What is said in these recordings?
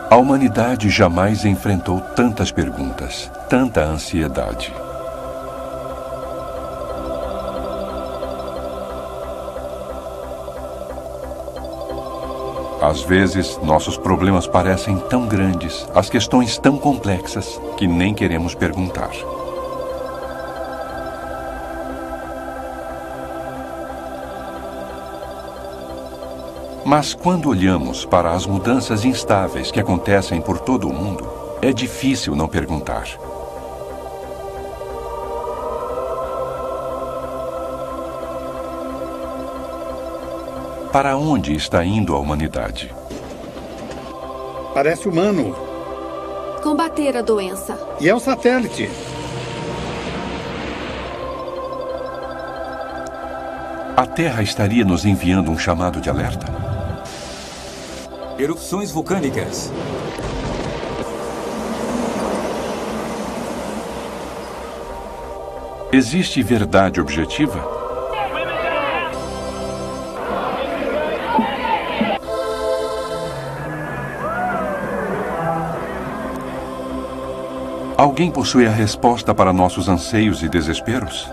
A humanidade jamais enfrentou tantas perguntas, tanta ansiedade. Às vezes, nossos problemas parecem tão grandes, as questões tão complexas, que nem queremos perguntar. Mas quando olhamos para as mudanças instáveis que acontecem por todo o mundo, é difícil não perguntar. Para onde está indo a humanidade? Parece humano. Combater a doença. E é um satélite. A Terra estaria nos enviando um chamado de alerta? Erupções vulcânicas. Existe verdade objetiva? Alguém possui a resposta para nossos anseios e desesperos?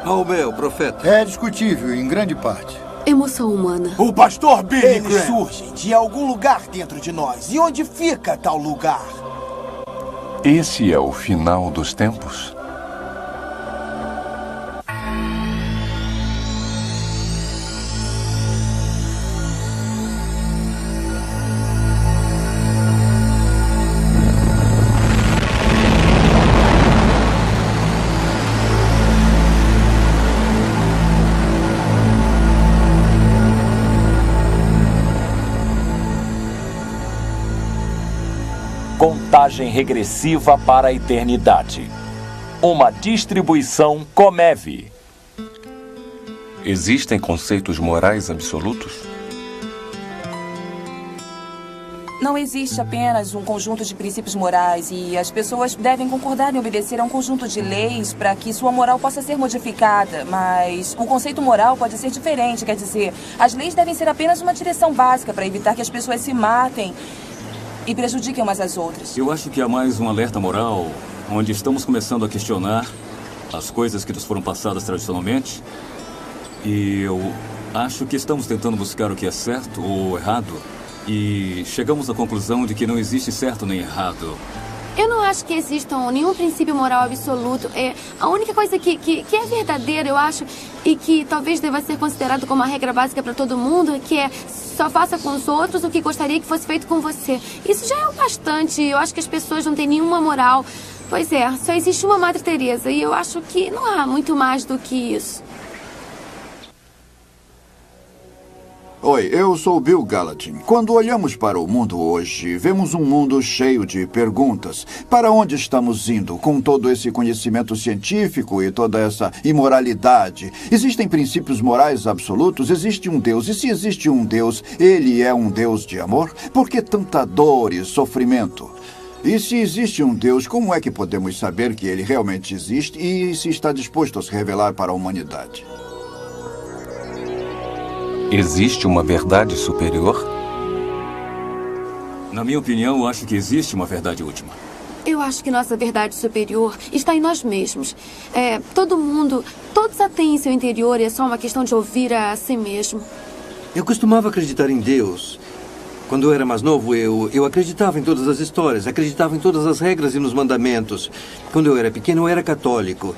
Maomé, o profeta. É discutível, em grande parte. Emoção humana. O pastor Billy Eles Graham. surgem de algum lugar dentro de nós. E onde fica tal lugar? Esse é o final dos tempos? Contagem regressiva para a eternidade. Uma distribuição Comev. Existem conceitos morais absolutos? Não existe apenas um conjunto de princípios morais e as pessoas devem concordar em obedecer a um conjunto de leis para que sua moral possa ser modificada. Mas o conceito moral pode ser diferente, quer dizer, as leis devem ser apenas uma direção básica para evitar que as pessoas se matem e prejudiquem umas às outras. Eu acho que há mais um alerta moral, onde estamos começando a questionar as coisas que nos foram passadas tradicionalmente. E eu acho que estamos tentando buscar o que é certo ou errado. E chegamos à conclusão de que não existe certo nem errado. Eu não acho que exista nenhum princípio moral absoluto. A única coisa que é verdadeira, eu acho, e que talvez deva ser considerado como uma regra básica para todo mundo, que é só faça com os outros o que gostaria que fosse feito com você. Isso já é o bastante. Eu acho que as pessoas não têm nenhuma moral. Pois é, só existe uma Madre Teresa e eu acho que não há muito mais do que isso. Oi, eu sou Bill Gallatin. Quando olhamos para o mundo hoje, vemos um mundo cheio de perguntas. Para onde estamos indo com todo esse conhecimento científico e toda essa imoralidade? Existem princípios morais absolutos? Existe um Deus. E se existe um Deus, ele é um Deus de amor? Por que tanta dor e sofrimento? E se existe um Deus, como é que podemos saber que ele realmente existe e se está disposto a se revelar para a humanidade? Existe uma verdade superior? Na minha opinião, eu acho que existe uma verdade última. Eu acho que nossa verdade superior está em nós mesmos. Todo mundo, todos a têm em seu interior e é só uma questão de ouvir a si mesmo. Eu costumava acreditar em Deus. Quando eu era mais novo, eu acreditava em todas as histórias, acreditava em todas as regras e nos mandamentos. Quando eu era pequeno, eu era católico.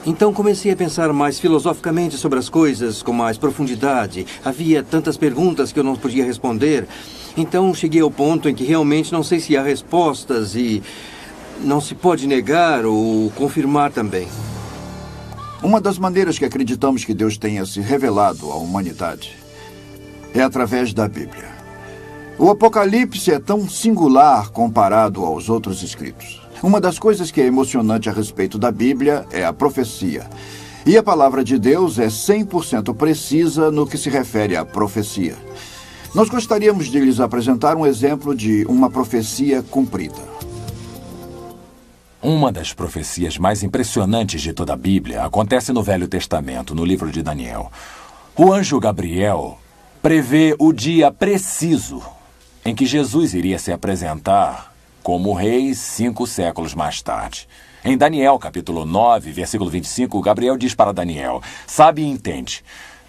Então comecei a pensar mais filosoficamente sobre as coisas, com mais profundidade. Havia tantas perguntas que eu não podia responder. Então cheguei ao ponto em que realmente não sei se há respostas e não se pode negar ou confirmar também. Uma das maneiras que acreditamos que Deus tenha se revelado à humanidade é através da Bíblia. O Apocalipse é tão singular comparado aos outros escritos. Uma das coisas que é emocionante a respeito da Bíblia é a profecia. E a palavra de Deus é 100% precisa no que se refere à profecia. Nós gostaríamos de lhes apresentar um exemplo de uma profecia cumprida. Uma das profecias mais impressionantes de toda a Bíblia acontece no Velho Testamento, no livro de Daniel. O anjo Gabriel prevê o dia preciso em que Jesus iria se apresentar como rei 5 séculos mais tarde. Em Daniel, capítulo 9, versículo 25, Gabriel diz para Daniel: sabe e entende,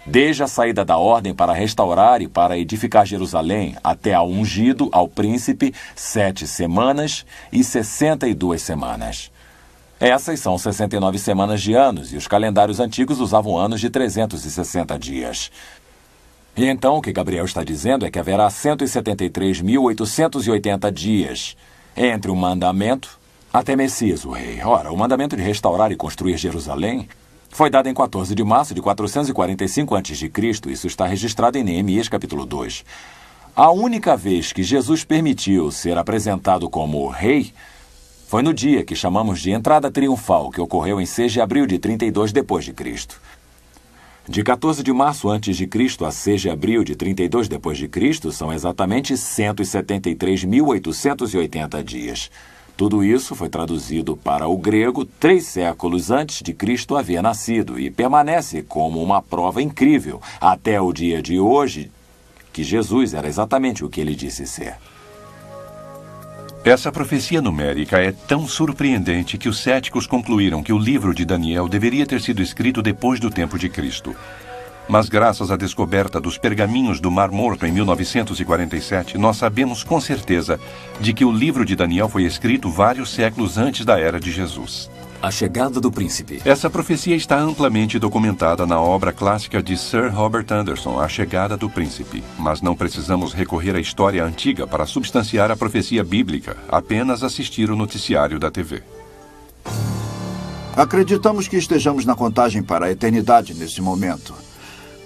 desde a saída da ordem para restaurar e para edificar Jerusalém até ao ungido, ao príncipe, 7 semanas e 62 semanas. Essas são 69 semanas de anos, e os calendários antigos usavam anos de 360 dias. E então o que Gabriel está dizendo é que haverá 173.880 dias entre o mandamento até Messias, o rei. Ora, o mandamento de restaurar e construir Jerusalém foi dado em 14 de março de 445 a.C. Isso está registrado em Neemias, capítulo 2. A única vez que Jesus permitiu ser apresentado como rei foi no dia que chamamos de entrada triunfal, que ocorreu em 6 de abril de 32 d.C. De 14 de março a.C. a 6 de abril de 32 d.C. são exatamente 173.880 dias. Tudo isso foi traduzido para o grego 3 séculos antes de Cristo haver nascido e permanece como uma prova incrível até o dia de hoje que Jesus era exatamente o que ele disse ser. Essa profecia numérica é tão surpreendente que os céticos concluíram que o livro de Daniel deveria ter sido escrito depois do tempo de Cristo. Mas graças à descoberta dos pergaminhos do Mar Morto em 1947, nós sabemos com certeza de que o livro de Daniel foi escrito vários séculos antes da era de Jesus. A chegada do príncipe. Essa profecia está amplamente documentada na obra clássica de Sir Robert Anderson, A Chegada do Príncipe. Mas não precisamos recorrer à história antiga para substanciar a profecia bíblica, apenas assistir o noticiário da TV. Acreditamos que estejamos na contagem para a eternidade nesse momento.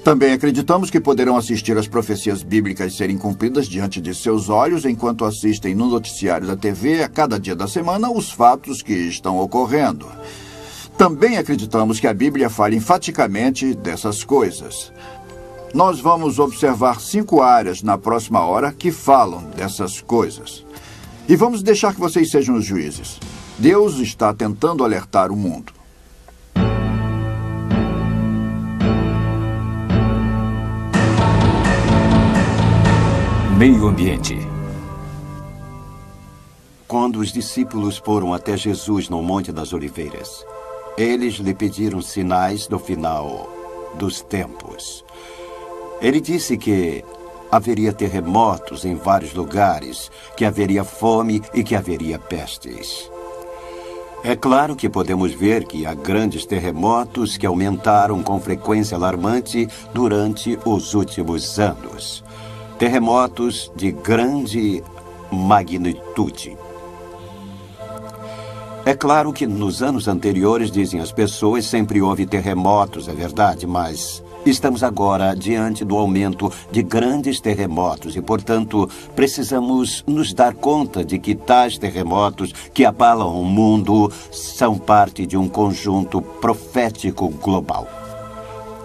Também acreditamos que poderão assistir às profecias bíblicas serem cumpridas diante de seus olhos enquanto assistem no noticiário da TV a cada dia da semana os fatos que estão ocorrendo. Também acreditamos que a Bíblia fala enfaticamente dessas coisas. Nós vamos observar 5 áreas na próxima hora que falam dessas coisas. E vamos deixar que vocês sejam os juízes. Deus está tentando alertar o mundo. Meio ambiente. Quando os discípulos foram até Jesus no Monte das Oliveiras, eles lhe pediram sinais do final dos tempos. Ele disse que haveria terremotos em vários lugares, que haveria fome e que haveria pestes. É claro que podemos ver que há grandes terremotos que aumentaram com frequência alarmante durante os últimos anos. Terremotos de grande magnitude. É claro que nos anos anteriores, dizem as pessoas, sempre houve terremotos, é verdade, mas estamos agora diante do aumento de grandes terremotos e, portanto, precisamos nos dar conta de que tais terremotos que abalam o mundo são parte de um conjunto profético global.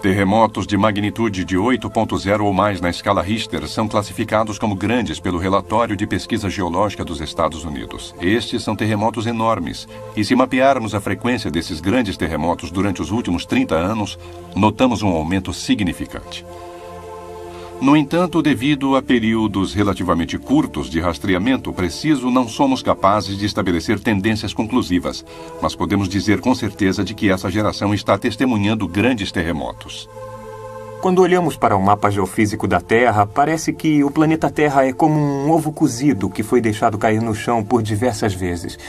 Terremotos de magnitude de 8.0 ou mais na escala Richter são classificados como grandes pelo Relatório de Pesquisa Geológica dos Estados Unidos. Estes são terremotos enormes, e se mapearmos a frequência desses grandes terremotos durante os últimos 30 anos, notamos um aumento significante. No entanto, devido a períodos relativamente curtos de rastreamento preciso, não somos capazes de estabelecer tendências conclusivas, mas podemos dizer com certeza de que essa geração está testemunhando grandes terremotos. Quando olhamos para o mapa geofísico da Terra, parece que o planeta Terra é como um ovo cozido que foi deixado cair no chão por diversas vezes.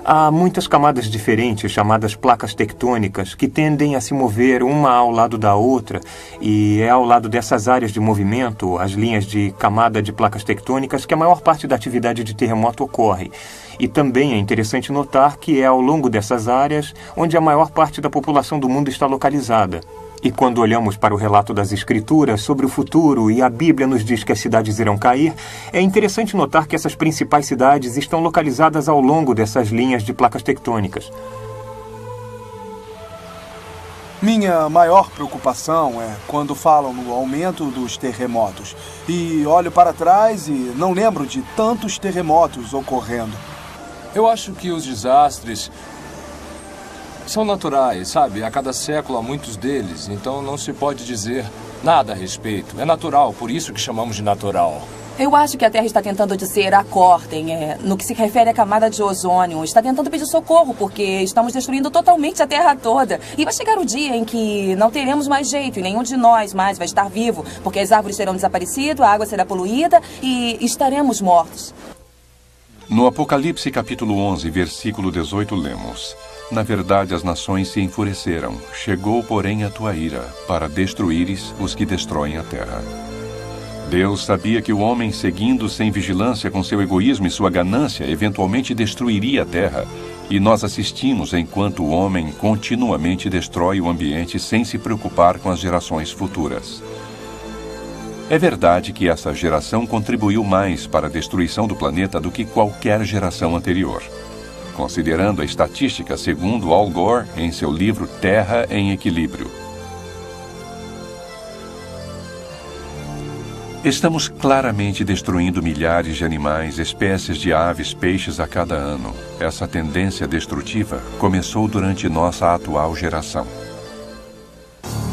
Há muitas camadas diferentes, chamadas placas tectônicas, que tendem a se mover uma ao lado da outra, e é ao lado dessas áreas de movimento, as linhas de camada de placas tectônicas, que a maior parte da atividade de terremoto ocorre. E também é interessante notar que é ao longo dessas áreas onde a maior parte da população do mundo está localizada. E quando olhamos para o relato das Escrituras sobre o futuro e a Bíblia nos diz que as cidades irão cair, é interessante notar que essas principais cidades estão localizadas ao longo dessas linhas de placas tectônicas. Minha maior preocupação é quando falam no aumento dos terremotos. E olho para trás e não lembro de tantos terremotos ocorrendo. Eu acho que os desastres são naturais, sabe? A cada século há muitos deles, então não se pode dizer nada a respeito. É natural, por isso que chamamos de natural. Eu acho que a Terra está tentando dizer acordem, no que se refere à camada de ozônio. Está tentando pedir socorro, porque estamos destruindo totalmente a Terra toda. E vai chegar o dia em que não teremos mais jeito, e nenhum de nós mais vai estar vivo, porque as árvores terão desaparecido, a água será poluída e estaremos mortos. No Apocalipse capítulo 11, versículo 18, lemos: Na verdade, as nações se enfureceram. Chegou, porém, a tua ira, para destruíres os que destroem a terra. Deus sabia que o homem, seguindo sem vigilância com seu egoísmo e sua ganância, eventualmente destruiria a terra. E nós assistimos enquanto o homem continuamente destrói o ambiente sem se preocupar com as gerações futuras. É verdade que essa geração contribuiu mais para a destruição do planeta do que qualquer geração anterior. Considerando a estatística, segundo Al Gore em seu livro Terra em Equilíbrio. Estamos claramente destruindo milhares de animais, espécies de aves, peixes a cada ano. Essa tendência destrutiva começou durante nossa atual geração.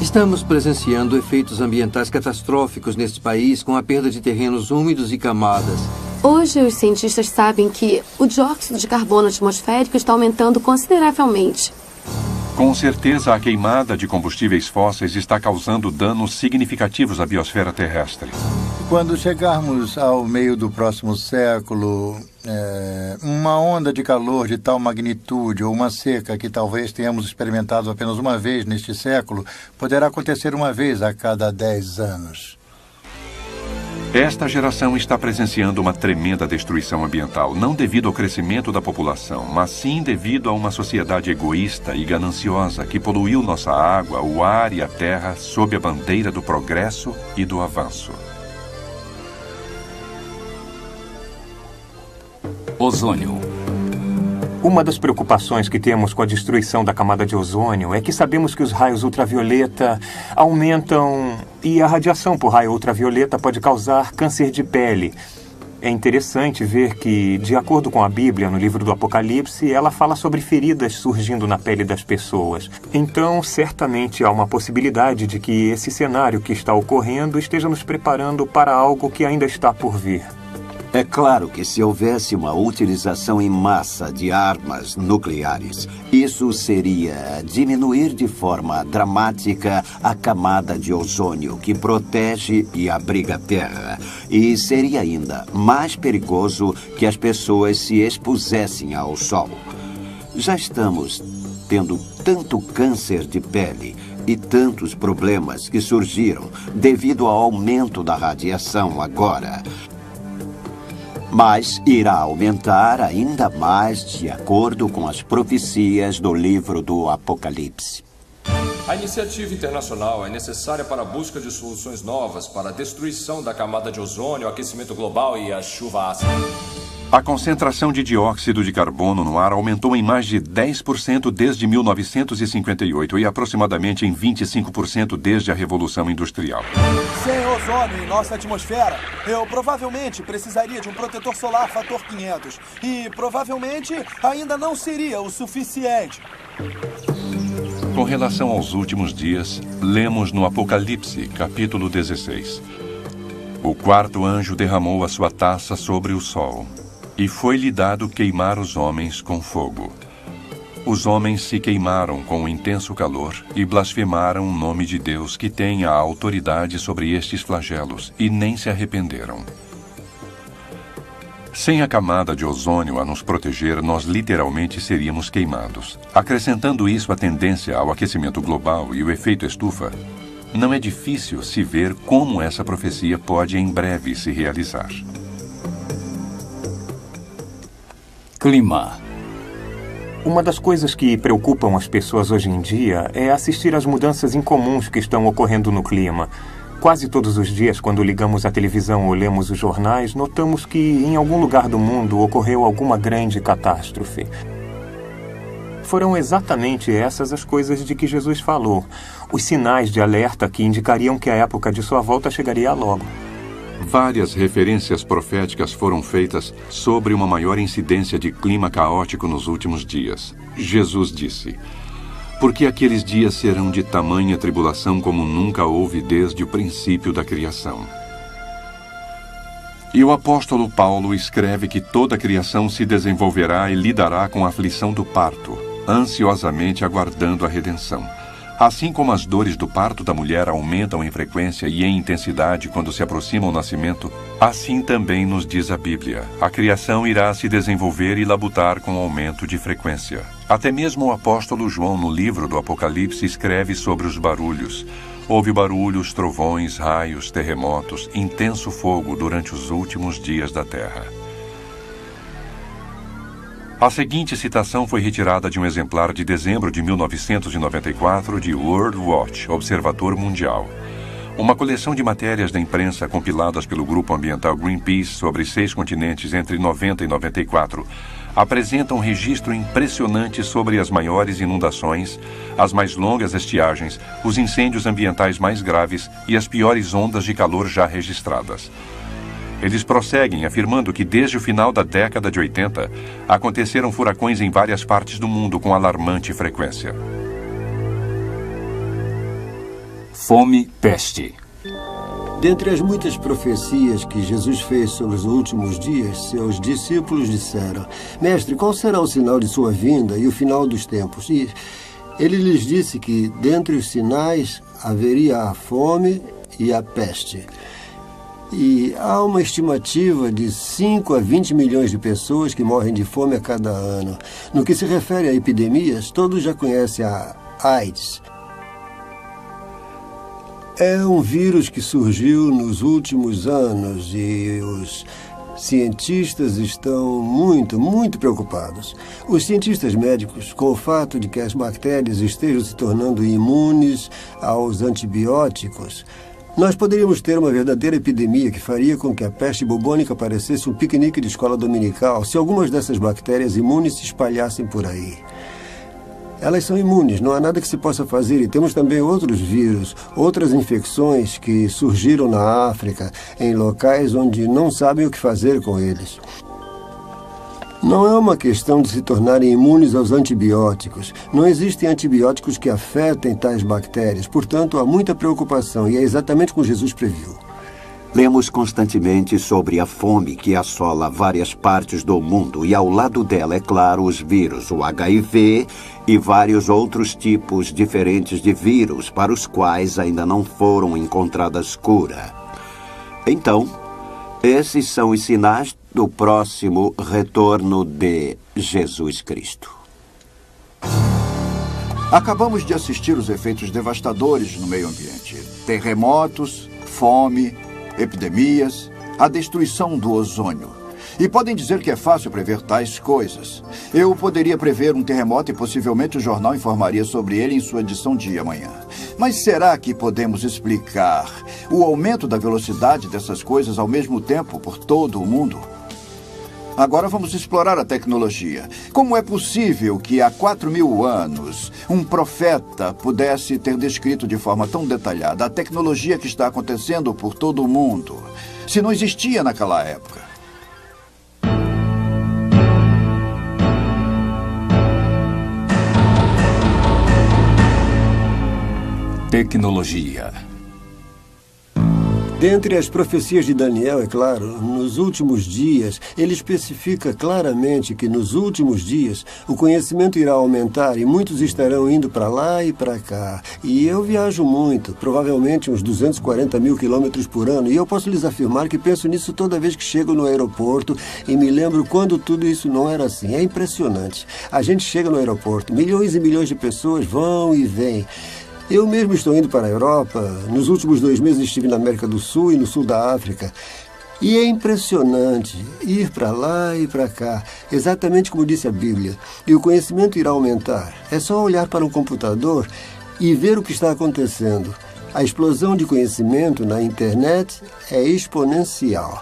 Estamos presenciando efeitos ambientais catastróficos neste país com a perda de terrenos úmidos e camadas. Hoje, os cientistas sabem que o dióxido de carbono atmosférico está aumentando consideravelmente. Com certeza, a queimada de combustíveis fósseis está causando danos significativos à biosfera terrestre. Quando chegarmos ao meio do próximo século, uma onda de calor de tal magnitude ou uma seca que talvez tenhamos experimentado apenas uma vez neste século, poderá acontecer uma vez a cada 10 anos. Esta geração está presenciando uma tremenda destruição ambiental, não devido ao crescimento da população, mas sim devido a uma sociedade egoísta e gananciosa que poluiu nossa água, o ar e a terra sob a bandeira do progresso e do avanço. Ozônio. Uma das preocupações que temos com a destruição da camada de ozônio é que sabemos que os raios ultravioleta aumentam e a radiação por raio ultravioleta pode causar câncer de pele. É interessante ver que, de acordo com a Bíblia, no livro do Apocalipse, ela fala sobre feridas surgindo na pele das pessoas. Então, certamente há uma possibilidade de que esse cenário que está ocorrendo esteja nos preparando para algo que ainda está por vir. É claro que se houvesse uma utilização em massa de armas nucleares, isso seria diminuir de forma dramática a camada de ozônio que protege e abriga a Terra. E seria ainda mais perigoso que as pessoas se expusessem ao sol. Já estamos tendo tanto câncer de pele e tantos problemas que surgiram devido ao aumento da radiação agora. Mas irá aumentar ainda mais de acordo com as profecias do livro do Apocalipse. A iniciativa internacional é necessária para a busca de soluções novas para a destruição da camada de ozônio, o aquecimento global e a chuva ácida. A concentração de dióxido de carbono no ar aumentou em mais de 10% desde 1958 e aproximadamente em 25% desde a Revolução Industrial. Sem ozônio em nossa atmosfera, eu provavelmente precisaria de um protetor solar fator 500. E provavelmente ainda não seria o suficiente. Com relação aos últimos dias, lemos no Apocalipse, capítulo 16. O quarto anjo derramou a sua taça sobre o sol. E foi-lhe dado queimar os homens com fogo. Os homens se queimaram com o intenso calor e blasfemaram o nome de Deus que tem a autoridade sobre estes flagelos e nem se arrependeram. Sem a camada de ozônio a nos proteger, nós literalmente seríamos queimados. Acrescentando isso à tendência ao aquecimento global e o efeito estufa, não é difícil se ver como essa profecia pode em breve se realizar. Clima. Uma das coisas que preocupam as pessoas hoje em dia é assistir às mudanças incomuns que estão ocorrendo no clima. Quase todos os dias, quando ligamos a televisão ou lemos os jornais, notamos que em algum lugar do mundo ocorreu alguma grande catástrofe. Foram exatamente essas as coisas de que Jesus falou, os sinais de alerta que indicariam que a época de sua volta chegaria logo. Várias referências proféticas foram feitas sobre uma maior incidência de clima caótico nos últimos dias. Jesus disse: porque aqueles dias serão de tamanha tribulação como nunca houve desde o princípio da criação. E o apóstolo Paulo escreve que toda a criação se desenvolverá e lidará com a aflição do parto, ansiosamente aguardando a redenção. Assim como as dores do parto da mulher aumentam em frequência e em intensidade quando se aproxima o nascimento, assim também nos diz a Bíblia. A criação irá se desenvolver e labutar com aumento de frequência. Até mesmo o apóstolo João, no livro do Apocalipse, escreve sobre os barulhos. Houve barulhos, trovões, raios, terremotos, intenso fogo durante os últimos dias da terra. A seguinte citação foi retirada de um exemplar de dezembro de 1994 de World Watch, Observador Mundial. Uma coleção de matérias da imprensa compiladas pelo grupo ambiental Greenpeace sobre 6 continentes entre 90 e 94 apresenta um registro impressionante sobre as maiores inundações, as mais longas estiagens, os incêndios ambientais mais graves e as piores ondas de calor já registradas. Eles prosseguem afirmando que desde o final da década de 80, aconteceram furacões em várias partes do mundo com alarmante frequência. Fome, peste. Dentre as muitas profecias que Jesus fez sobre os últimos dias, seus discípulos disseram: Mestre, qual será o sinal de sua vinda e o final dos tempos? E ele lhes disse que dentre os sinais haveria a fome e a peste. E há uma estimativa de 5 a 20 milhões de pessoas que morrem de fome a cada ano. No que se refere a epidemias, todos já conhecem a AIDS. É um vírus que surgiu nos últimos anos e os cientistas estão muito preocupados. Os cientistas médicos, com o fato de que as bactérias estejam se tornando imunes aos antibióticos, nós poderíamos ter uma verdadeira epidemia que faria com que a peste bubônica parecesse um piquenique de escola dominical se algumas dessas bactérias imunes se espalhassem por aí. Elas são imunes, não há nada que se possa fazer. E temos também outros vírus, outras infecções que surgiram na África, em locais onde não sabem o que fazer com eles. Não é uma questão de se tornarem imunes aos antibióticos. Não existem antibióticos que afetem tais bactérias. Portanto, há muita preocupação e é exatamente como Jesus previu. Lemos constantemente sobre a fome que assola várias partes do mundo e ao lado dela, é claro, os vírus, o HIV e vários outros tipos diferentes de vírus para os quais ainda não foram encontradas cura. Então, esses são os sinais do próximo retorno de Jesus Cristo. Acabamos de assistir os efeitos devastadores no meio ambiente. Terremotos, fome, epidemias, a destruição do ozônio. E podem dizer que é fácil prever tais coisas. Eu poderia prever um terremoto e possivelmente o jornal informaria sobre ele em sua edição de amanhã. Mas será que podemos explicar o aumento da velocidade dessas coisas ao mesmo tempo por todo o mundo? Agora vamos explorar a tecnologia. Como é possível que há 4.000 anos um profeta pudesse ter descrito de forma tão detalhada a tecnologia que está acontecendo por todo o mundo, se não existia naquela época? Tecnologia. Dentre as profecias de Daniel, é claro, nos últimos dias, ele especifica claramente que nos últimos dias o conhecimento irá aumentar e muitos estarão indo para lá e para cá. E eu viajo muito, provavelmente uns 240 mil quilômetros por ano, e eu posso lhes afirmar que penso nisso toda vez que chego no aeroporto e me lembro quando tudo isso não era assim. É impressionante. A gente chega no aeroporto, milhões e milhões de pessoas vão e vêm. Eu mesmo estou indo para a Europa. Nos últimos 2 meses estive na América do Sul e no sul da África. E é impressionante ir para lá e para cá, exatamente como disse a Bíblia. E o conhecimento irá aumentar. É só olhar para um computador e ver o que está acontecendo. A explosão de conhecimento na internet é exponencial.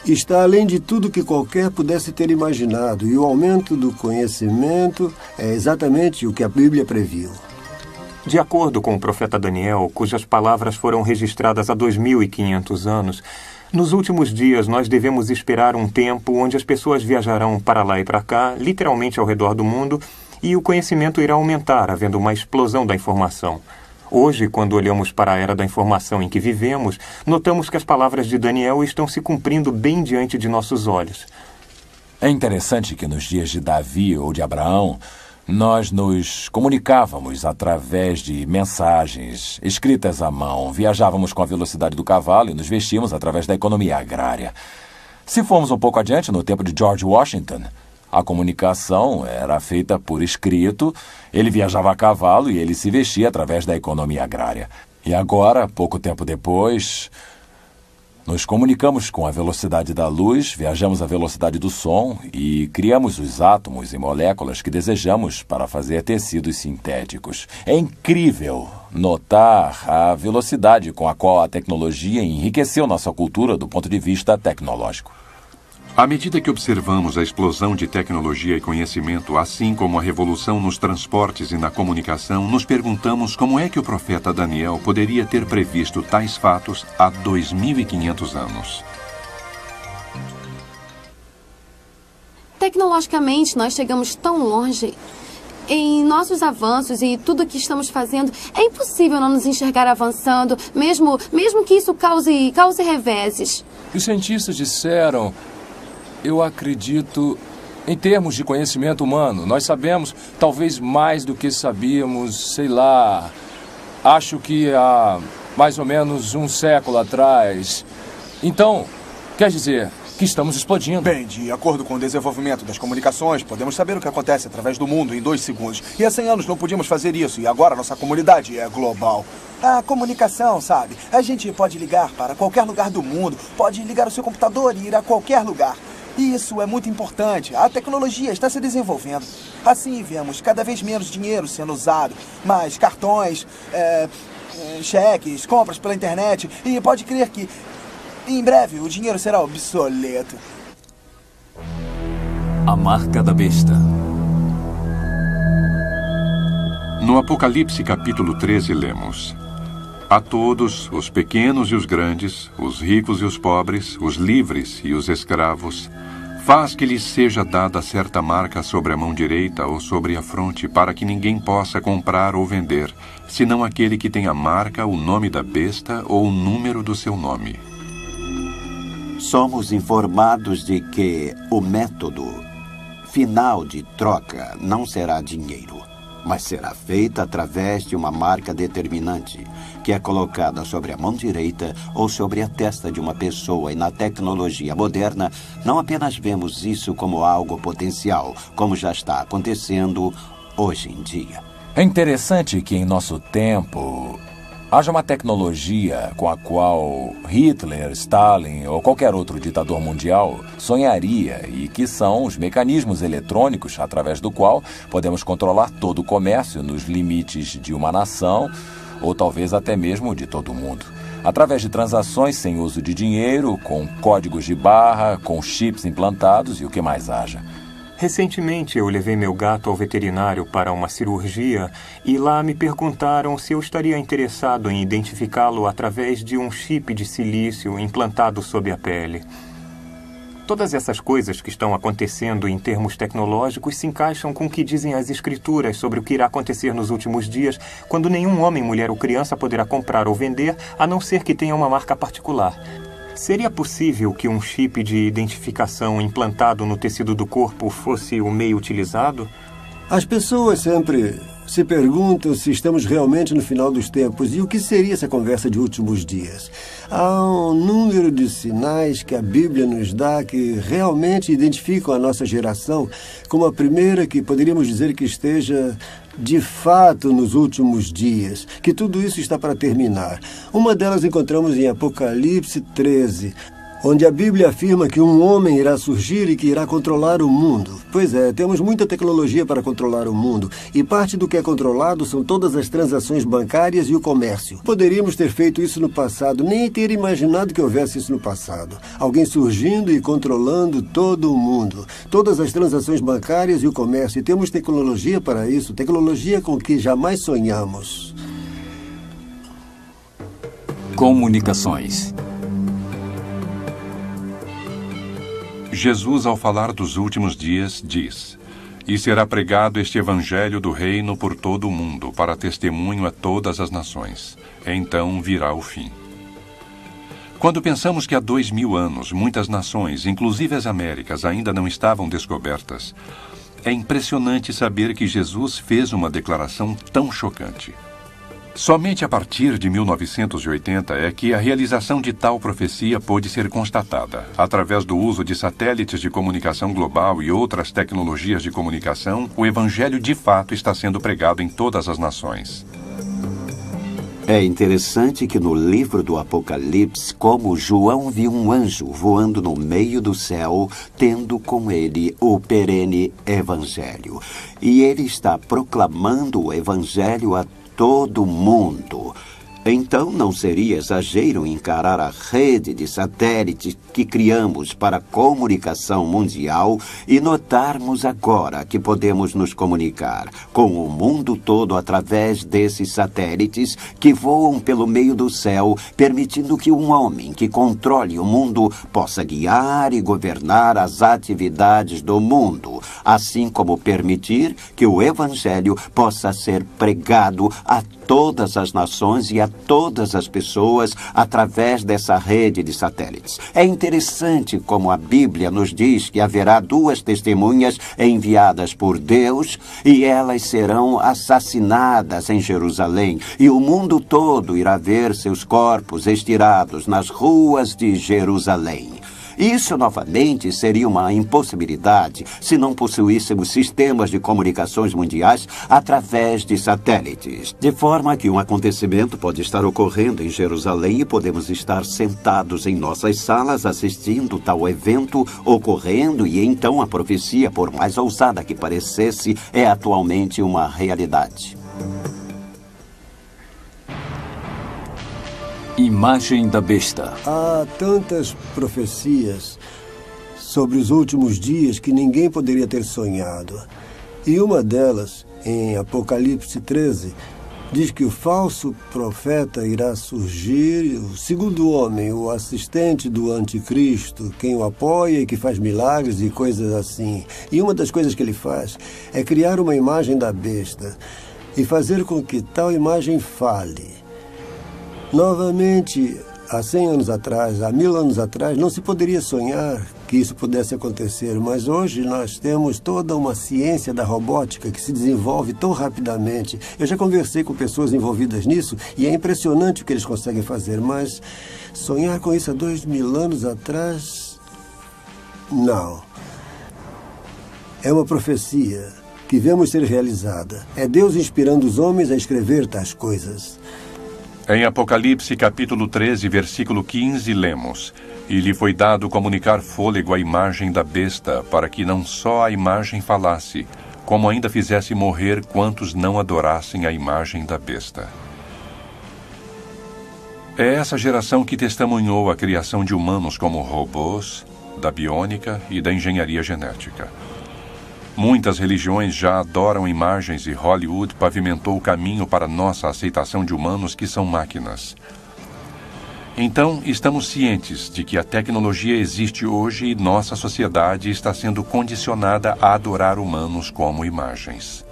Está além de tudo que qualquer pudesse ter imaginado. E o aumento do conhecimento é exatamente o que a Bíblia previu. De acordo com o profeta Daniel, cujas palavras foram registradas há 2.500 anos, nos últimos dias nós devemos esperar um tempo onde as pessoas viajarão para lá e para cá, literalmente ao redor do mundo, e o conhecimento irá aumentar, havendo uma explosão da informação. Hoje, quando olhamos para a era da informação em que vivemos, notamos que as palavras de Daniel estão se cumprindo bem diante de nossos olhos. É interessante que nos dias de Davi ou de Abraão, nós nos comunicávamos através de mensagens escritas à mão, viajávamos com a velocidade do cavalo e nos vestíamos através da economia agrária. Se formos um pouco adiante, no tempo de George Washington, a comunicação era feita por escrito, ele viajava a cavalo e ele se vestia através da economia agrária. E agora, pouco tempo depois, nos comunicamos com a velocidade da luz, viajamos à velocidade do som e criamos os átomos e moléculas que desejamos para fazer tecidos sintéticos. É incrível notar a velocidade com a qual a tecnologia enriqueceu nossa cultura do ponto de vista tecnológico. À medida que observamos a explosão de tecnologia e conhecimento, assim como a revolução nos transportes e na comunicação, nos perguntamos como é que o profeta Daniel poderia ter previsto tais fatos há 2.500 anos. Tecnologicamente, nós chegamos tão longe. Em nossos avanços e tudo o que estamos fazendo, é impossível não nos enxergar avançando, mesmo que isso cause reveses. Os cientistas disseram... Eu acredito em termos de conhecimento humano. Nós sabemos talvez mais do que sabíamos, sei lá. Acho que há mais ou menos um século atrás. Então, quer dizer que estamos explodindo. Bem, de acordo com o desenvolvimento das comunicações, podemos saber o que acontece através do mundo em 2 segundos. E há 100 anos não podíamos fazer isso, e agora nossa comunidade é global. A comunicação, sabe? A gente pode ligar para qualquer lugar do mundo, pode ligar o seu computador e ir a qualquer lugar. Isso é muito importante. A tecnologia está se desenvolvendo. Assim, vemos cada vez menos dinheiro sendo usado, mais cartões, cheques, compras pela internet. E pode crer que, em breve, o dinheiro será obsoleto. A marca da besta. No Apocalipse, capítulo 13, lemos: A todos, os pequenos e os grandes, os ricos e os pobres, os livres e os escravos, faz que lhes seja dada certa marca sobre a mão direita ou sobre a fronte, para que ninguém possa comprar ou vender, senão aquele que tem a marca, o nome da besta ou o número do seu nome. Somos informados de que o método final de troca não será dinheiro, mas será feita através de uma marca determinante, que é colocada sobre a mão direita ou sobre a testa de uma pessoa. E na tecnologia moderna, não apenas vemos isso como algo potencial, como já está acontecendo hoje em dia. É interessante que em nosso tempo haja uma tecnologia com a qual Hitler, Stalin ou qualquer outro ditador mundial sonharia, e que são os mecanismos eletrônicos através do qual podemos controlar todo o comércio nos limites de uma nação ou talvez até mesmo de todo o mundo. Através de transações sem uso de dinheiro, com códigos de barra, com chips implantados e o que mais haja. Recentemente, eu levei meu gato ao veterinário para uma cirurgia e lá me perguntaram se eu estaria interessado em identificá-lo através de um chip de silício implantado sob a pele. Todas essas coisas que estão acontecendo em termos tecnológicos se encaixam com o que dizem as escrituras sobre o que irá acontecer nos últimos dias, quando nenhum homem, mulher ou criança poderá comprar ou vender, a não ser que tenha uma marca particular. Seria possível que um chip de identificação implantado no tecido do corpo fosse o meio utilizado? As pessoas sempre se perguntam se estamos realmente no final dos tempos e o que seria essa conversa de últimos dias. Há um número de sinais que a Bíblia nos dá que realmente identificam a nossa geração como a primeira que poderíamos dizer que esteja de fato nos últimos dias, que tudo isso está para terminar. Uma delas encontramos em Apocalipse 13, onde a Bíblia afirma que um homem irá surgir e que irá controlar o mundo. Pois é, temos muita tecnologia para controlar o mundo, e parte do que é controlado são todas as transações bancárias e o comércio. Poderíamos ter feito isso no passado, nem ter imaginado que houvesse isso no passado. Alguém surgindo e controlando todo o mundo, todas as transações bancárias e o comércio, e temos tecnologia para isso, tecnologia com que jamais sonhamos. Comunicações. Jesus, ao falar dos últimos dias, diz: E será pregado este evangelho do reino por todo o mundo, para testemunho a todas as nações. Então virá o fim. Quando pensamos que há 2000 anos muitas nações, inclusive as Américas, ainda não estavam descobertas, é impressionante saber que Jesus fez uma declaração tão chocante. Somente a partir de 1980 é que a realização de tal profecia pôde ser constatada. Através do uso de satélites de comunicação global e outras tecnologias de comunicação, o evangelho de fato está sendo pregado em todas as nações. É interessante que no livro do Apocalipse, como João viu um anjo voando no meio do céu, tendo com ele o perene evangelho. E ele está proclamando o evangelho a todo mundo. Então não seria exagero encarar a rede de satélites que criamos para a comunicação mundial e notarmos agora que podemos nos comunicar com o mundo todo através desses satélites que voam pelo meio do céu, permitindo que um homem que controle o mundo possa guiar e governar as atividades do mundo, assim como permitir que o evangelho possa ser pregado a todas as nações e a todas as pessoas através dessa rede de satélites. É interessante como a Bíblia nos diz que haverá 2 testemunhas enviadas por Deus e elas serão assassinadas em Jerusalém e o mundo todo irá ver seus corpos estirados nas ruas de Jerusalém. Isso, novamente, seria uma impossibilidade se não possuíssemos sistemas de comunicações mundiais através de satélites. De forma que um acontecimento pode estar ocorrendo em Jerusalém e podemos estar sentados em nossas salas assistindo tal evento ocorrendo e então a profecia, por mais ousada que parecesse, é atualmente uma realidade. Imagem da besta. Há tantas profecias sobre os últimos dias que ninguém poderia ter sonhado. E uma delas, em Apocalipse 13, diz que o falso profeta irá surgir, o segundo homem, o assistente do anticristo, quem o apoia e que faz milagres e coisas assim. E uma das coisas que ele faz é criar uma imagem da besta e fazer com que tal imagem fale. Novamente, há 100 anos atrás, há 1000 anos atrás, não se poderia sonhar que isso pudesse acontecer, mas hoje nós temos toda uma ciência da robótica que se desenvolve tão rapidamente. Eu já conversei com pessoas envolvidas nisso e é impressionante o que eles conseguem fazer, mas sonhar com isso há 2000 anos atrás, não. É uma profecia que vemos ser realizada. É Deus inspirando os homens a escrever tais coisas. Em Apocalipse, capítulo 13, versículo 15, lemos: E lhe foi dado comunicar fôlego à imagem da besta, para que não só a imagem falasse, como ainda fizesse morrer quantos não adorassem a imagem da besta. É essa geração que testemunhou a criação de humanos como robôs, da biônica e da engenharia genética. Muitas religiões já adoram imagens e Hollywood pavimentou o caminho para nossa aceitação de humanos que são máquinas. Então, estamos cientes de que a tecnologia existe hoje e nossa sociedade está sendo condicionada a adorar humanos como imagens.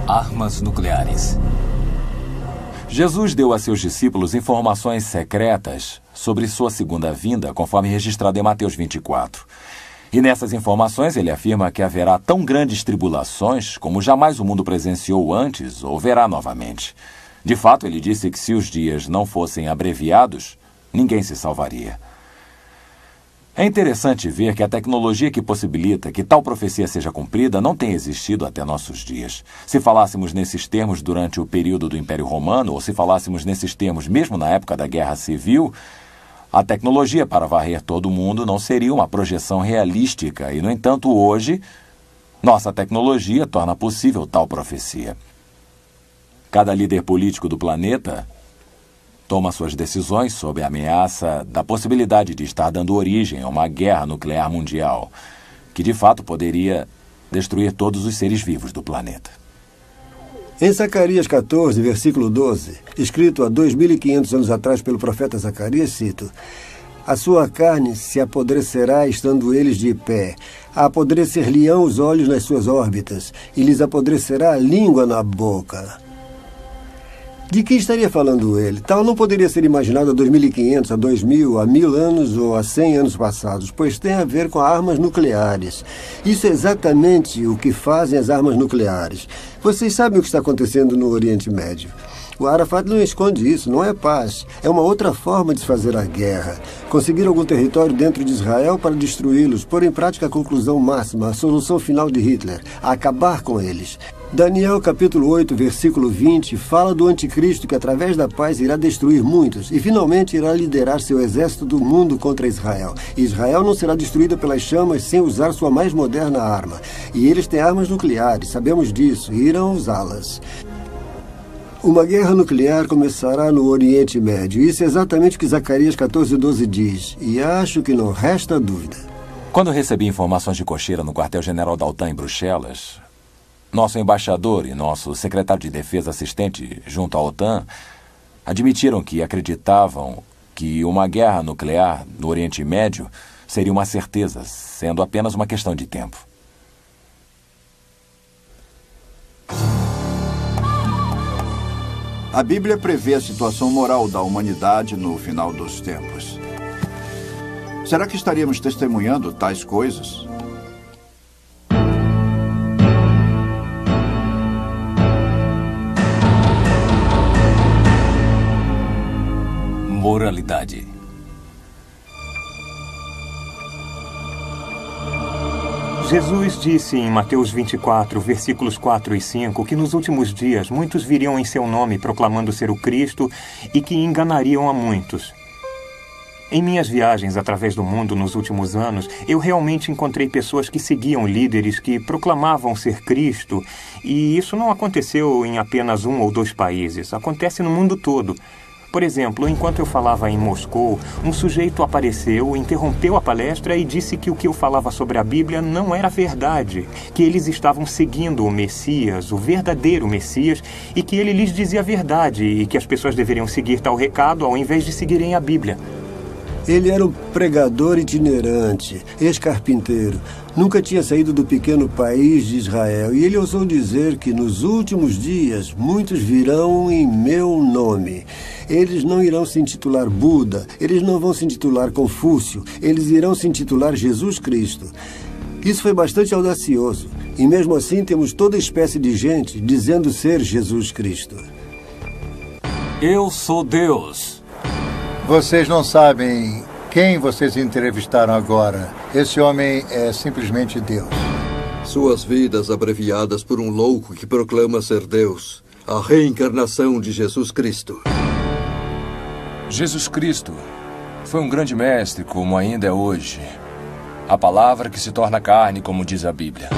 Armas nucleares. Jesus deu a seus discípulos informações secretas sobre sua segunda vinda, conforme registrado em Mateus 24. E nessas informações ele afirma que haverá tão grandes tribulações como jamais o mundo presenciou antes ou verá novamente. De fato, ele disse que se os dias não fossem abreviados, ninguém se salvaria. É interessante ver que a tecnologia que possibilita que tal profecia seja cumprida não tem existido até nossos dias. Se falássemos nesses termos durante o período do Império Romano, ou se falássemos nesses termos mesmo na época da Guerra Civil, a tecnologia para varrer todo o mundo não seria uma projeção realística e, no entanto, hoje, nossa tecnologia torna possível tal profecia. Cada líder político do planeta toma suas decisões sob a ameaça da possibilidade de estar dando origem a uma guerra nuclear mundial, que de fato poderia destruir todos os seres vivos do planeta. Em Zacarias 14, versículo 12, escrito há 2500 anos atrás pelo profeta Zacarias, cito: A sua carne se apodrecerá estando eles de pé. Apodrecer-lhe-ão os olhos nas suas órbitas, e lhes apodrecerá a língua na boca. De que estaria falando ele? Tal não poderia ser imaginado há 2.500, a 2.000, a 1.000 anos ou a 100 anos passados, pois tem a ver com armas nucleares. Isso é exatamente o que fazem as armas nucleares. Vocês sabem o que está acontecendo no Oriente Médio. O Arafat não esconde isso, não é paz. É uma outra forma de se fazer a guerra. Conseguir algum território dentro de Israel para destruí-los, pôr em prática a conclusão máxima, a solução final de Hitler, a acabar com eles. Daniel capítulo 8, versículo 20, fala do anticristo que através da paz irá destruir muitos e finalmente irá liderar seu exército do mundo contra Israel. Israel não será destruída pelas chamas sem usar sua mais moderna arma. E eles têm armas nucleares, sabemos disso, e irão usá-las. Uma guerra nuclear começará no Oriente Médio. Isso é exatamente o que Zacarias 14:12 diz. E acho que não resta dúvida. Quando recebi informações de cocheira no quartel-general da OTAN em Bruxelas, nosso embaixador e nosso secretário de defesa assistente junto à OTAN admitiram que acreditavam que uma guerra nuclear no Oriente Médio seria uma certeza, sendo apenas uma questão de tempo. A Bíblia prevê a situação moral da humanidade no final dos tempos. Será que estaríamos testemunhando tais coisas? Moralidade. Jesus disse em Mateus 24, versículos 4 e 5, que nos últimos dias muitos viriam em seu nome proclamando ser o Cristo e que enganariam a muitos. Em minhas viagens através do mundo nos últimos anos, eu realmente encontrei pessoas que seguiam líderes que proclamavam ser Cristo, e isso não aconteceu em apenas 1 ou 2 países, acontece no mundo todo. Por exemplo, enquanto eu falava em Moscou, um sujeito apareceu, interrompeu a palestra e disse que o que eu falava sobre a Bíblia não era verdade, que eles estavam seguindo o Messias, o verdadeiro Messias, e que ele lhes dizia a verdade e que as pessoas deveriam seguir tal recado ao invés de seguirem a Bíblia. Ele era um pregador itinerante, ex-carpinteiro. Nunca tinha saído do pequeno país de Israel. E ele ousou dizer que nos últimos dias muitos virão em meu nome. Eles não irão se intitular Buda, eles não vão se intitular Confúcio, eles irão se intitular Jesus Cristo. Isso foi bastante audacioso. E mesmo assim temos toda espécie de gente dizendo ser Jesus Cristo. Eu sou Deus. Vocês não sabem quem vocês entrevistaram agora. Esse homem é simplesmente Deus. Suas vidas abreviadas por um louco que proclama ser Deus. A reencarnação de Jesus Cristo. Jesus Cristo foi um grande mestre, como ainda é hoje. A palavra que se torna carne, como diz a Bíblia.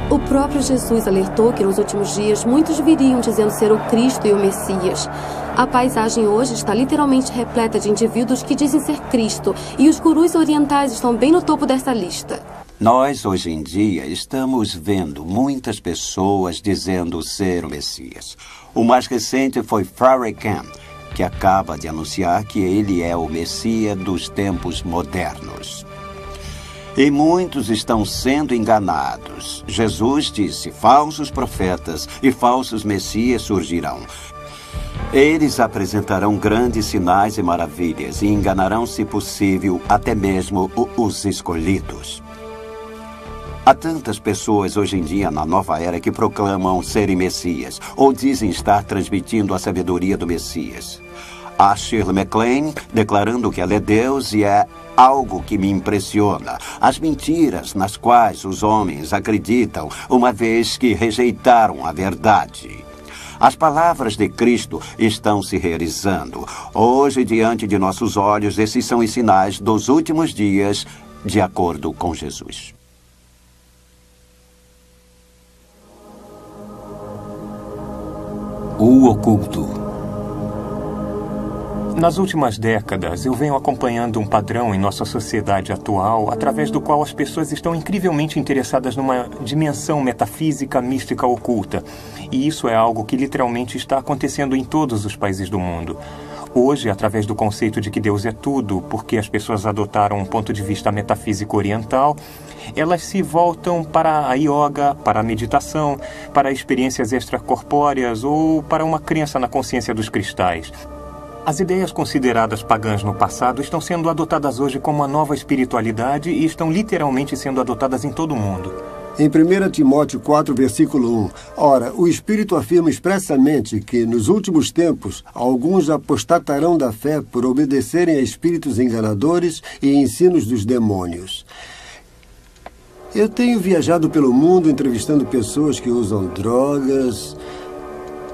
O próprio Jesus alertou que nos últimos dias muitos viriam dizendo ser o Cristo e o Messias. A paisagem hoje está literalmente repleta de indivíduos que dizem ser Cristo, e os gurus orientais estão bem no topo dessa lista. Nós, hoje em dia, estamos vendo muitas pessoas dizendo ser o Messias. O mais recente foi Farrakhan, que acaba de anunciar que ele é o Messias dos tempos modernos. E muitos estão sendo enganados. Jesus disse: falsos profetas e falsos messias surgirão. Eles apresentarão grandes sinais e maravilhas e enganarão, se possível, até mesmo os escolhidos. Há tantas pessoas hoje em dia na nova era que proclamam serem messias ou dizem estar transmitindo a sabedoria do Messias. A Shirley MacLaine declarando que ela é Deus e é algo que me impressiona. As mentiras nas quais os homens acreditam, uma vez que rejeitaram a verdade. As palavras de Cristo estão se realizando. Hoje, diante de nossos olhos, esses são os sinais dos últimos dias, de acordo com Jesus. O oculto. Nas últimas décadas, eu venho acompanhando um padrão em nossa sociedade atual, através do qual as pessoas estão incrivelmente interessadas numa dimensão metafísica, mística, oculta. E isso é algo que literalmente está acontecendo em todos os países do mundo. Hoje, através do conceito de que Deus é tudo, porque as pessoas adotaram um ponto de vista metafísico oriental, elas se voltam para a yoga, para a meditação, para experiências extracorpóreas ou para uma crença na consciência dos cristais. As ideias consideradas pagãs no passado estão sendo adotadas hoje como uma nova espiritualidade e estão literalmente sendo adotadas em todo o mundo. Em 1 Timóteo 4, versículo 1, ora, o Espírito afirma expressamente que, nos últimos tempos, alguns apostatarão da fé por obedecerem a espíritos enganadores e ensinos dos demônios. Eu tenho viajado pelo mundo entrevistando pessoas que usam drogas,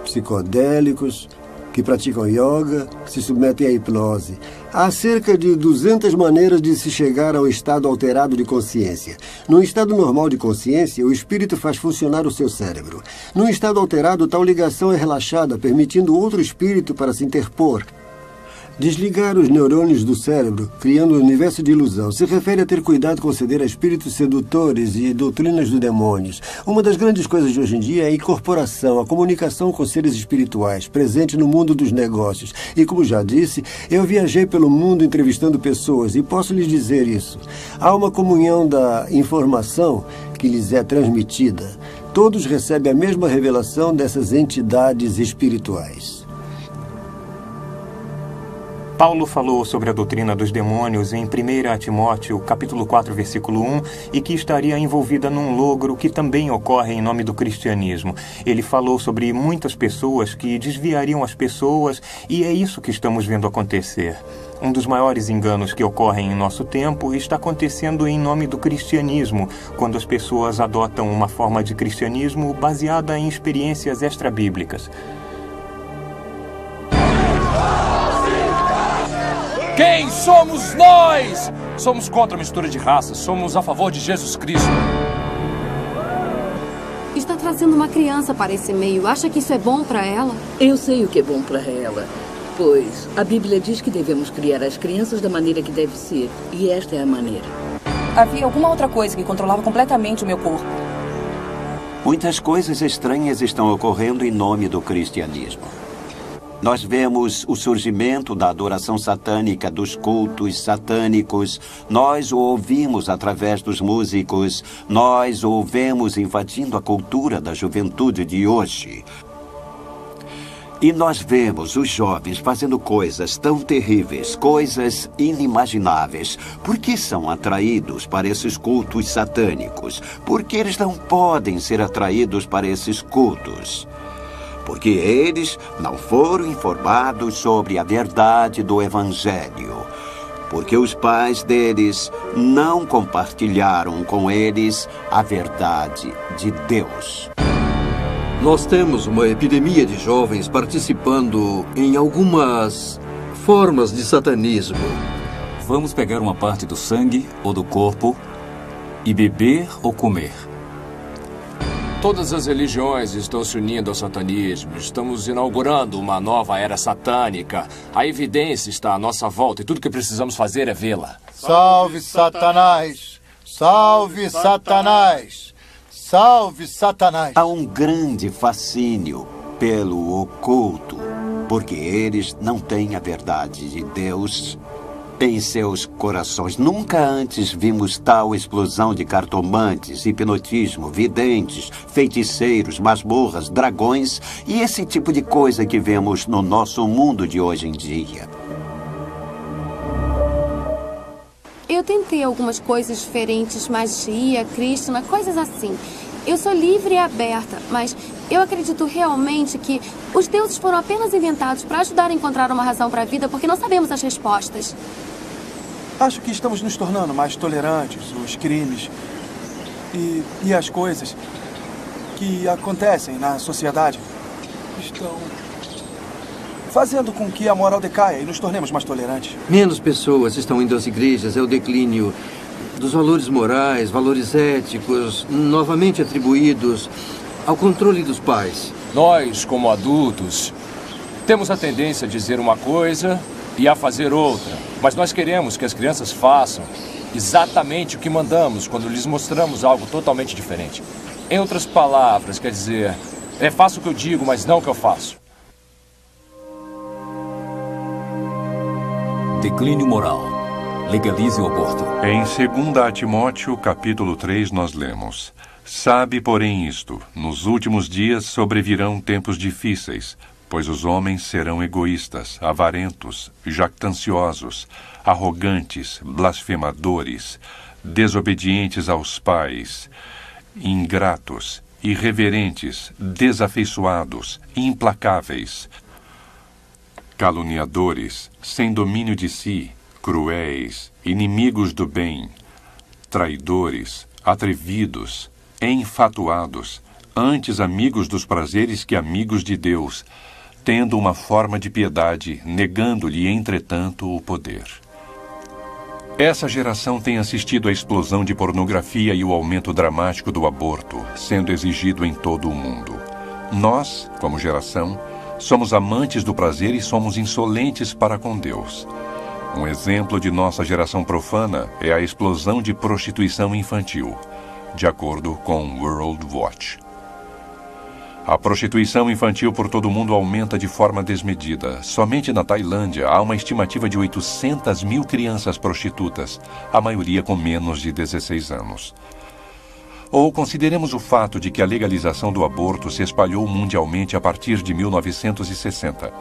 psicodélicos, que praticam yoga, se submetem à hipnose. Há cerca de 200 maneiras de se chegar ao estado alterado de consciência. No estado normal de consciência, o espírito faz funcionar o seu cérebro. No estado alterado, tal ligação é relaxada, permitindo outro espírito para se interpor. Desligar os neurônios do cérebro, criando um universo de ilusão, se refere a ter cuidado com ceder a espíritos sedutores e doutrinas dos demônios. Uma das grandes coisas de hoje em dia é a incorporação, a comunicação com seres espirituais, presente no mundo dos negócios. E como já disse, eu viajei pelo mundo entrevistando pessoas e posso lhes dizer isso. Há uma comunhão da informação que lhes é transmitida. Todos recebem a mesma revelação dessas entidades espirituais. Paulo falou sobre a doutrina dos demônios em 1 Timóteo, capítulo 4, versículo 1, e que estaria envolvida num logro que também ocorre em nome do cristianismo. Ele falou sobre muitas pessoas que desviariam as pessoas, e é isso que estamos vendo acontecer. Um dos maiores enganos que ocorrem em nosso tempo está acontecendo em nome do cristianismo, quando as pessoas adotam uma forma de cristianismo baseada em experiências extrabíblicas. Quem somos nós? Somos contra a mistura de raças. Somos a favor de Jesus Cristo. Está trazendo uma criança para esse meio. Acha que isso é bom para ela? Eu sei o que é bom para ela. Pois a Bíblia diz que devemos criar as crianças da maneira que deve ser. E esta é a maneira. Havia alguma outra coisa que controlava completamente o meu corpo. Muitas coisas estranhas estão ocorrendo em nome do cristianismo. Nós vemos o surgimento da adoração satânica, dos cultos satânicos. Nós o ouvimos através dos músicos. Nós o vemos invadindo a cultura da juventude de hoje. E nós vemos os jovens fazendo coisas tão terríveis, coisas inimagináveis. Por que são atraídos para esses cultos satânicos? Por que eles não podem ser atraídos para esses cultos? Porque eles não foram informados sobre a verdade do Evangelho. Porque os pais deles não compartilharam com eles a verdade de Deus. Nós temos uma epidemia de jovens participando em algumas formas de satanismo. Vamos pegar uma parte do sangue ou do corpo e beber ou comer. Todas as religiões estão se unindo ao satanismo. Estamos inaugurando uma nova era satânica. A evidência está à nossa volta e tudo que precisamos fazer é vê-la. Salve Satanás! Salve Satanás! Salve Satanás! Há um grande fascínio pelo oculto, porque eles não têm a verdade de Deus em seus corações. Nunca antes vimos tal explosão de cartomantes, hipnotismo, videntes, feiticeiros, masmorras, dragões e esse tipo de coisa que vemos no nosso mundo de hoje em dia. Eu tentei algumas coisas diferentes, magia, Krishna, coisas assim. Eu sou livre e aberta, mas eu acredito realmente que os deuses foram apenas inventados para ajudar a encontrar uma razão para a vida, porque não sabemos as respostas. Acho que estamos nos tornando mais tolerantes. Os crimes e as coisas que acontecem na sociedade estão fazendo com que a moral decaia e nos tornemos mais tolerantes. Menos pessoas estão indo às igrejas, é o declínio dos valores morais, valores éticos, novamente atribuídos ao controle dos pais. Nós, como adultos, temos a tendência a dizer uma coisa e a fazer outra. Mas nós queremos que as crianças façam exatamente o que mandamos quando lhes mostramos algo totalmente diferente. Em outras palavras, quer dizer, faço o que eu digo, mas não o que eu faço. Declínio moral. Legalize o aborto. Em 2 Timóteo, capítulo 3, nós lemos: Sabe, porém, isto: nos últimos dias sobrevirão tempos difíceis, pois os homens serão egoístas, avarentos, jactanciosos, arrogantes, blasfemadores, desobedientes aos pais, ingratos, irreverentes, desafeiçoados, implacáveis, caluniadores, sem domínio de si, cruéis, inimigos do bem, traidores, atrevidos, enfatuados, antes amigos dos prazeres que amigos de Deus, tendo uma forma de piedade, negando-lhe, entretanto, o poder. Essa geração tem assistido à explosão de pornografia e o aumento dramático do aborto, sendo exigido em todo o mundo. Nós, como geração, somos amantes do prazer e somos insolentes para com Deus. Um exemplo de nossa geração profana é a explosão de prostituição infantil, de acordo com World Watch. A prostituição infantil por todo o mundo aumenta de forma desmedida. Somente na Tailândia há uma estimativa de 800 mil crianças prostitutas, a maioria com menos de 16 anos. Ou consideremos o fato de que a legalização do aborto se espalhou mundialmente a partir de 1960.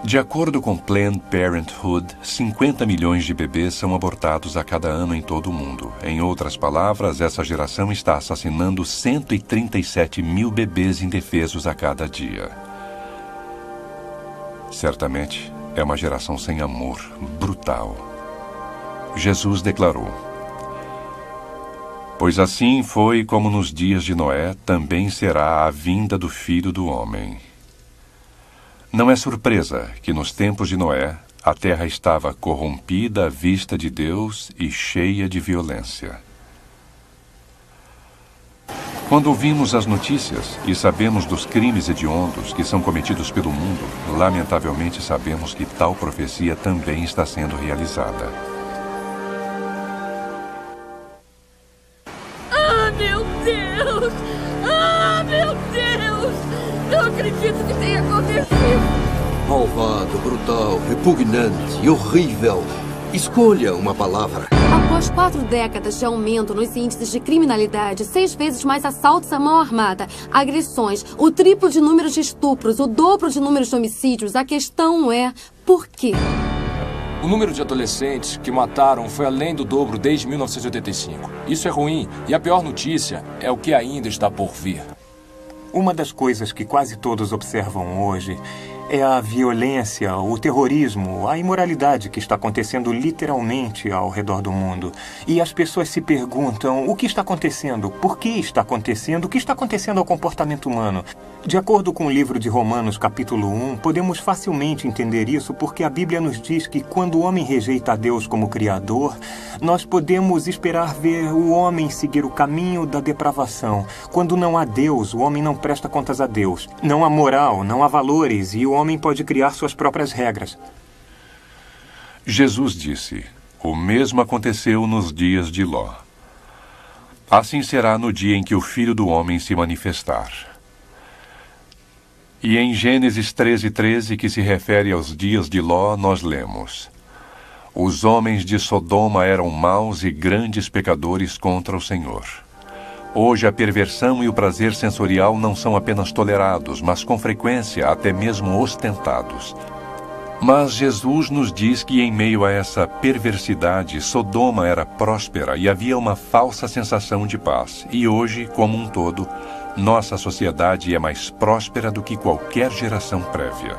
De acordo com Planned Parenthood, 50 milhões de bebês são abortados a cada ano em todo o mundo. Em outras palavras, essa geração está assassinando 137 mil bebês indefesos a cada dia. Certamente, é uma geração sem amor, brutal. Jesus declarou: Pois assim foi como nos dias de Noé, também será a vinda do Filho do Homem. Não é surpresa que nos tempos de Noé, a terra estava corrompida à vista de Deus e cheia de violência. Quando ouvimos as notícias e sabemos dos crimes hediondos que são cometidos pelo mundo, lamentavelmente sabemos que tal profecia também está sendo realizada. Ah, meu Deus! Ah, meu Deus! Não acredito que tenha acontecido! Malvado, brutal, repugnante e horrível. Escolha uma palavra. Após 4 décadas de aumento nos índices de criminalidade, 6 vezes mais assaltos à mão armada, agressões, o triplo de números de estupros, o dobro de números de homicídios, a questão é: por quê? O número de adolescentes que mataram foi além do dobro desde 1985. Isso é ruim, e a pior notícia é o que ainda está por vir. Uma das coisas que quase todos observam hoje é a violência, o terrorismo, a imoralidade que está acontecendo literalmente ao redor do mundo. E as pessoas se perguntam: o que está acontecendo? Por que está acontecendo? O que está acontecendo ao comportamento humano? De acordo com o livro de Romanos, capítulo 1, podemos facilmente entender isso porque a Bíblia nos diz que quando o homem rejeita a Deus como Criador, nós podemos esperar ver o homem seguir o caminho da depravação. Quando não há Deus, o homem não presta contas a Deus. Não há moral, não há valores e o homem pode criar suas próprias regras. Jesus disse: o mesmo aconteceu nos dias de Ló. Assim será no dia em que o Filho do Homem se manifestar. E em Gênesis 13:13, que se refere aos dias de Ló, nós lemos: os homens de Sodoma eram maus e grandes pecadores contra o Senhor. Hoje a perversão e o prazer sensorial não são apenas tolerados, mas com frequência até mesmo ostentados. Mas Jesus nos diz que em meio a essa perversidade, Sodoma era próspera e havia uma falsa sensação de paz. E hoje, como um todo, nossa sociedade é mais próspera do que qualquer geração prévia.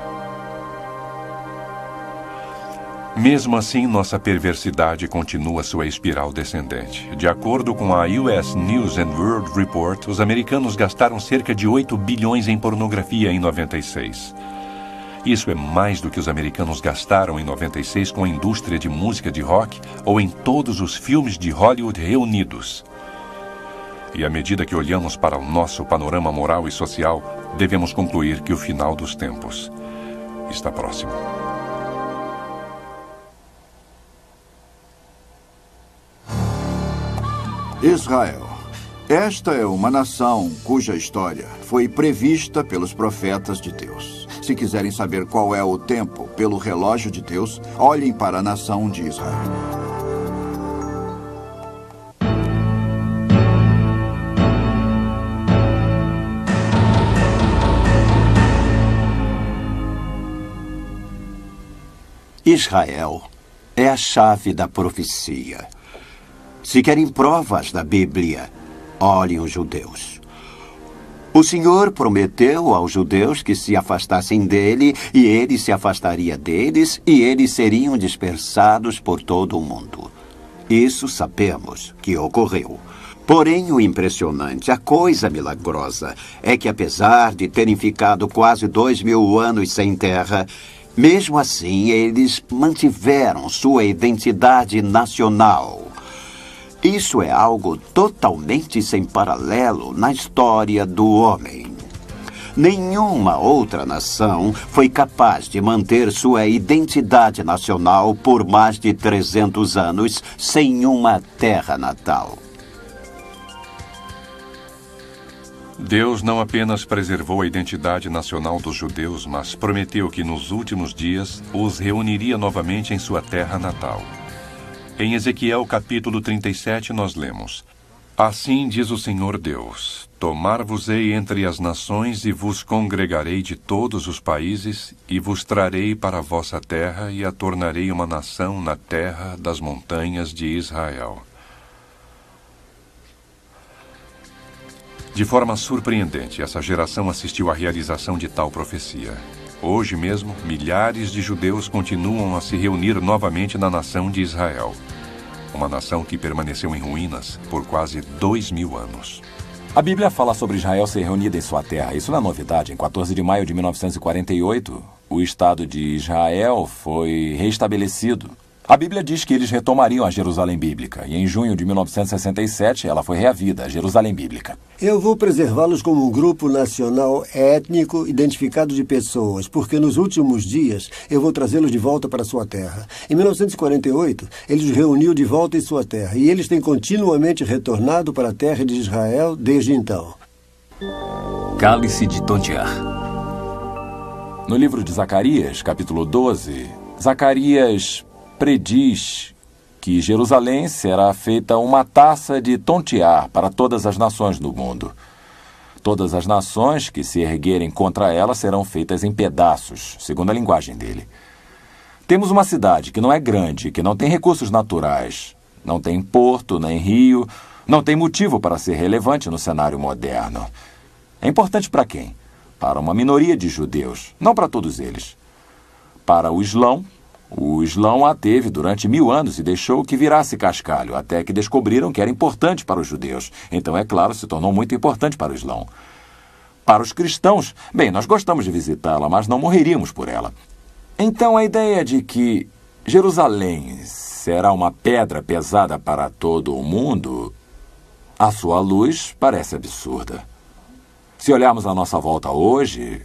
Mesmo assim, nossa perversidade continua sua espiral descendente. De acordo com a US News and World Report, os americanos gastaram cerca de 8 bilhões em pornografia em 96. Isso é mais do que os americanos gastaram em 96 com a indústria de música de rock ou em todos os filmes de Hollywood reunidos. E à medida que olhamos para o nosso panorama moral e social, devemos concluir que o final dos tempos está próximo. Israel. Esta é uma nação cuja história foi prevista pelos profetas de Deus. Se quiserem saber qual é o tempo pelo relógio de Deus, olhem para a nação de Israel. Israel é a chave da profecia. Se querem provas da Bíblia, olhem os judeus. O Senhor prometeu aos judeus que se afastassem dele, e ele se afastaria deles, e eles seriam dispersados por todo o mundo. Isso sabemos que ocorreu. Porém, o impressionante, a coisa milagrosa, é que apesar de terem ficado quase 2000 anos sem terra, mesmo assim, eles mantiveram sua identidade nacional. Isso é algo totalmente sem paralelo na história do homem. Nenhuma outra nação foi capaz de manter sua identidade nacional por mais de 300 anos sem uma terra natal. Deus não apenas preservou a identidade nacional dos judeus, mas prometeu que nos últimos dias os reuniria novamente em sua terra natal. Em Ezequiel capítulo 37 nós lemos: Assim diz o Senhor Deus: Tomar-vos-ei entre as nações e vos congregarei de todos os países e vos trarei para a vossa terra e a tornarei uma nação na terra das montanhas de Israel. De forma surpreendente, essa geração assistiu à realização de tal profecia. Hoje mesmo, milhares de judeus continuam a se reunir novamente na nação de Israel. Uma nação que permaneceu em ruínas por quase 2000 anos. A Bíblia fala sobre Israel ser reunida em sua terra. Isso não é novidade. Em 14 de maio de 1948, o Estado de Israel foi reestabelecido. A Bíblia diz que eles retomariam a Jerusalém Bíblica, e em junho de 1967 ela foi reavida, a Jerusalém Bíblica. Eu vou preservá-los como um grupo nacional étnico identificado de pessoas, porque nos últimos dias eu vou trazê-los de volta para sua terra. Em 1948, ele os reuniu de volta em sua terra, e eles têm continuamente retornado para a terra de Israel desde então. Cálice de Tontiar. No livro de Zacarias, capítulo 12, Zacarias prediz que Jerusalém será feita uma taça de tontear para todas as nações do mundo. Todas as nações que se erguerem contra ela serão feitas em pedaços, segundo a linguagem dele. Temos uma cidade que não é grande, que não tem recursos naturais, não tem porto, nem rio, não tem motivo para ser relevante no cenário moderno. É importante para quem? Para uma minoria de judeus, não para todos eles. Para o Islão a teve durante 1000 anos e deixou que virasse cascalho, até que descobriram que era importante para os judeus. Então, é claro, se tornou muito importante para o Islão. Para os cristãos, bem, nós gostamos de visitá-la, mas não morreríamos por ela. Então, a ideia de que Jerusalém será uma pedra pesada para todo o mundo, à sua luz, parece absurda. Se olharmos à nossa volta hoje,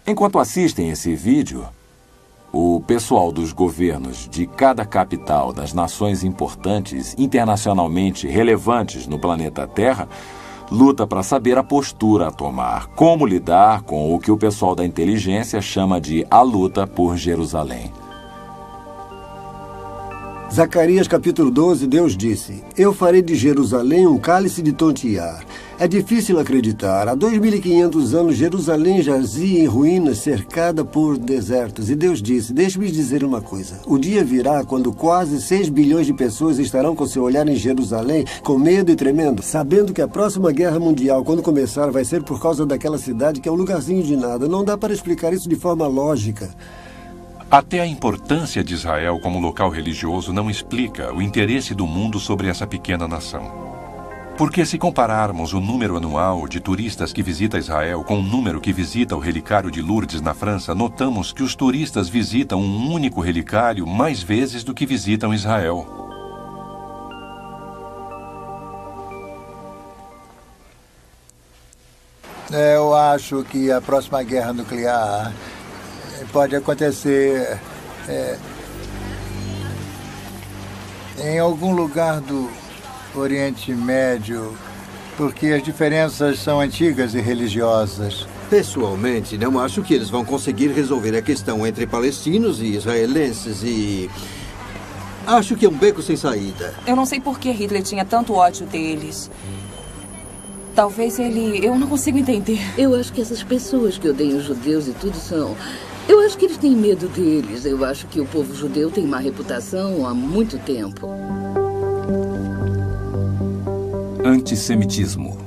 enquanto assistem esse vídeo, o pessoal dos governos de cada capital das nações importantes, internacionalmente relevantes no planeta Terra, luta para saber a postura a tomar, como lidar com o que o pessoal da inteligência chama de a luta por Jerusalém. Zacarias capítulo 12, Deus disse: Eu farei de Jerusalém um cálice de tontear. É difícil acreditar. Há 2500 anos, Jerusalém jazia em ruínas, cercada por desertos. E Deus disse: Deixe-me dizer uma coisa. O dia virá quando quase 6 bilhões de pessoas estarão com seu olhar em Jerusalém, com medo e tremendo, sabendo que a próxima guerra mundial, quando começar, vai ser por causa daquela cidade que é um lugarzinho de nada. Não dá para explicar isso de forma lógica. Até a importância de Israel como local religioso não explica o interesse do mundo sobre essa pequena nação. Porque se compararmos o número anual de turistas que visita Israel com o número que visita o relicário de Lourdes na França, notamos que os turistas visitam um único relicário mais vezes do que visitam Israel. Eu acho que a próxima guerra nuclear pode acontecer em algum lugar do Oriente Médio, porque as diferenças são antigas e religiosas. Pessoalmente, não acho que eles vão conseguir resolver a questão entre palestinos e israelenses e... acho que é um beco sem saída. Eu não sei por que Hitler tinha tanto ódio deles. Talvez ele... eu não consigo entender. Eu acho que essas pessoas que odeiam os judeus e tudo são... eu acho que eles têm medo deles. Eu acho que o povo judeu tem má reputação há muito tempo. Antissemitismo.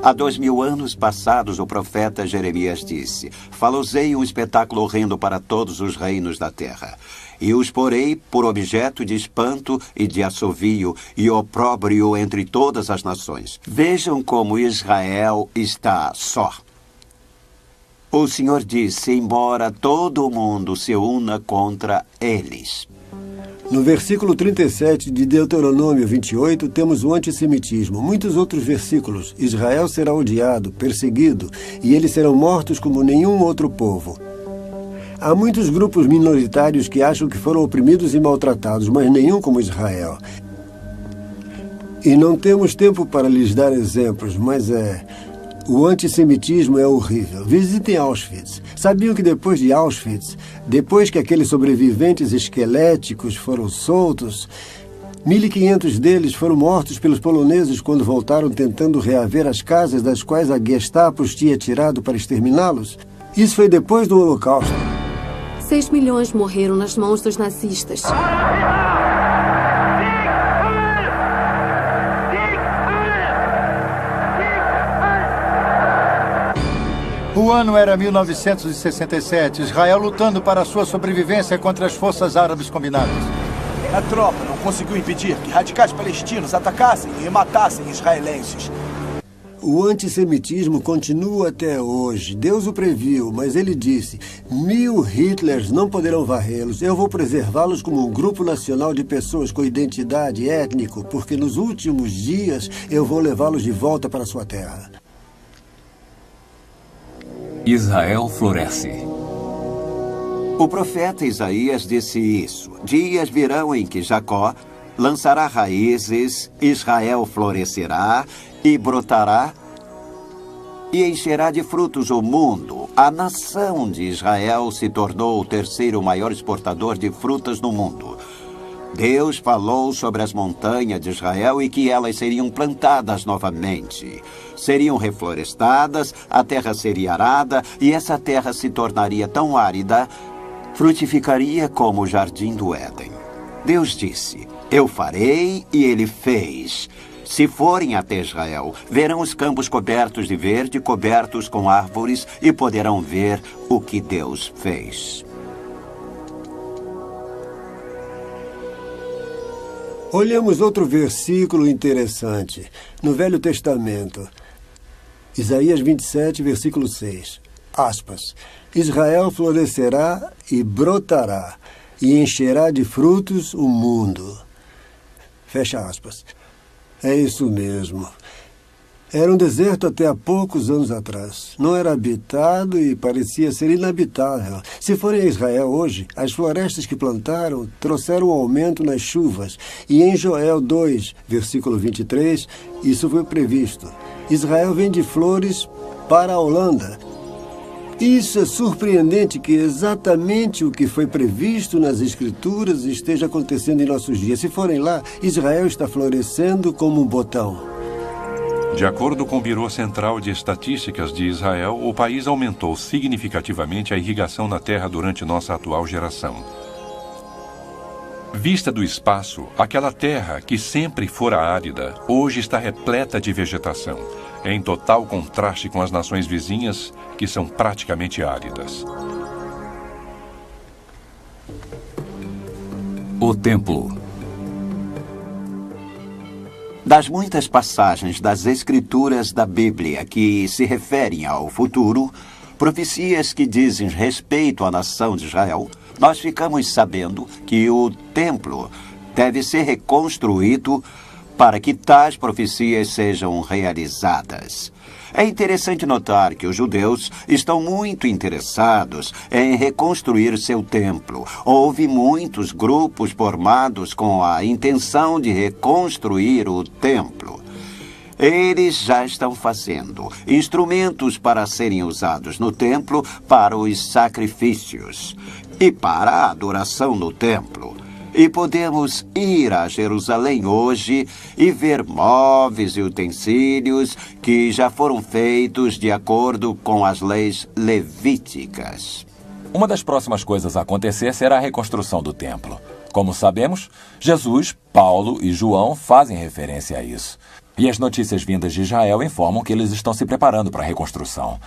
Há 2000 anos passados, o profeta Jeremias disse: falosei um espetáculo horrendo para todos os reinos da terra, e os porei por objeto de espanto e de assovio e opróbrio entre todas as nações. Vejam como Israel está só. O Senhor disse: embora todo o mundo se una contra eles. No versículo 37 de Deuteronômio 28, temos o antissemitismo. Muitos outros versículos. Israel será odiado, perseguido, e eles serão mortos como nenhum outro povo. Há muitos grupos minoritários que acham que foram oprimidos e maltratados, mas nenhum como Israel. E não temos tempo para lhes dar exemplos, mas o antissemitismo é horrível. Visitem Auschwitz. Sabiam que depois de Auschwitz, depois que aqueles sobreviventes esqueléticos foram soltos, 1.500 deles foram mortos pelos poloneses quando voltaram tentando reaver as casas das quais a Gestapo os tinha tirado para exterminá-los? Isso foi depois do Holocausto. 6 milhões morreram nas mãos dos nazistas. O ano era 1967, Israel lutando para a sua sobrevivência contra as forças árabes combinadas. A tropa não conseguiu impedir que radicais palestinos atacassem e matassem israelenses. O antissemitismo continua até hoje. Deus o previu, mas ele disse: 1000 Hitlers não poderão varrê-los. Eu vou preservá-los como um grupo nacional de pessoas com identidade étnico, porque nos últimos dias eu vou levá-los de volta para sua terra. Israel floresce. O profeta Isaías disse isso: dias virão em que Jacó lançará raízes, Israel florescerá e brotará e encherá de frutos o mundo. A nação de Israel se tornou o terceiro maior exportador de frutas no mundo. Deus falou sobre as montanhas de Israel e que elas seriam plantadas novamente. Seriam reflorestadas, a terra seria arada e essa terra se tornaria tão árida, frutificaria como o jardim do Éden. Deus disse: eu farei, e ele fez. Se forem até Israel, verão os campos cobertos de verde, cobertos com árvores, e poderão ver o que Deus fez. Olhamos outro versículo interessante, no Velho Testamento. Isaías 27, versículo 6. Aspas. Israel florescerá e brotará, e encherá de frutos o mundo. Fecha aspas. É isso mesmo. Era um deserto até há poucos anos atrás. Não era habitado e parecia ser inabitável. Se forem a Israel hoje, as florestas que plantaram trouxeram um aumento nas chuvas. E em Joel 2, versículo 23, isso foi previsto. Israel vende flores para a Holanda. Isso é surpreendente que exatamente o que foi previsto nas Escrituras esteja acontecendo em nossos dias. Se forem lá, Israel está florescendo como um botão. De acordo com o Biro Central de Estatísticas de Israel, o país aumentou significativamente a irrigação na terra durante nossa atual geração. Vista do espaço, aquela terra que sempre fora árida, hoje está repleta de vegetação, em total contraste com as nações vizinhas, que são praticamente áridas. O Templo. Das muitas passagens das Escrituras da Bíblia que se referem ao futuro, profecias que dizem respeito à nação de Israel, nós ficamos sabendo que o templo deve ser reconstruído para que tais profecias sejam realizadas. É interessante notar que os judeus estão muito interessados em reconstruir seu templo. Houve muitos grupos formados com a intenção de reconstruir o templo. Eles já estão fazendo instrumentos para serem usados no templo para os sacrifícios e para a adoração no templo. E podemos ir a Jerusalém hoje e ver móveis e utensílios que já foram feitos de acordo com as leis levíticas. Uma das próximas coisas a acontecer será a reconstrução do templo. Como sabemos, Jesus, Paulo e João fazem referência a isso. E as notícias vindas de Israel informam que eles estão se preparando para a reconstrução.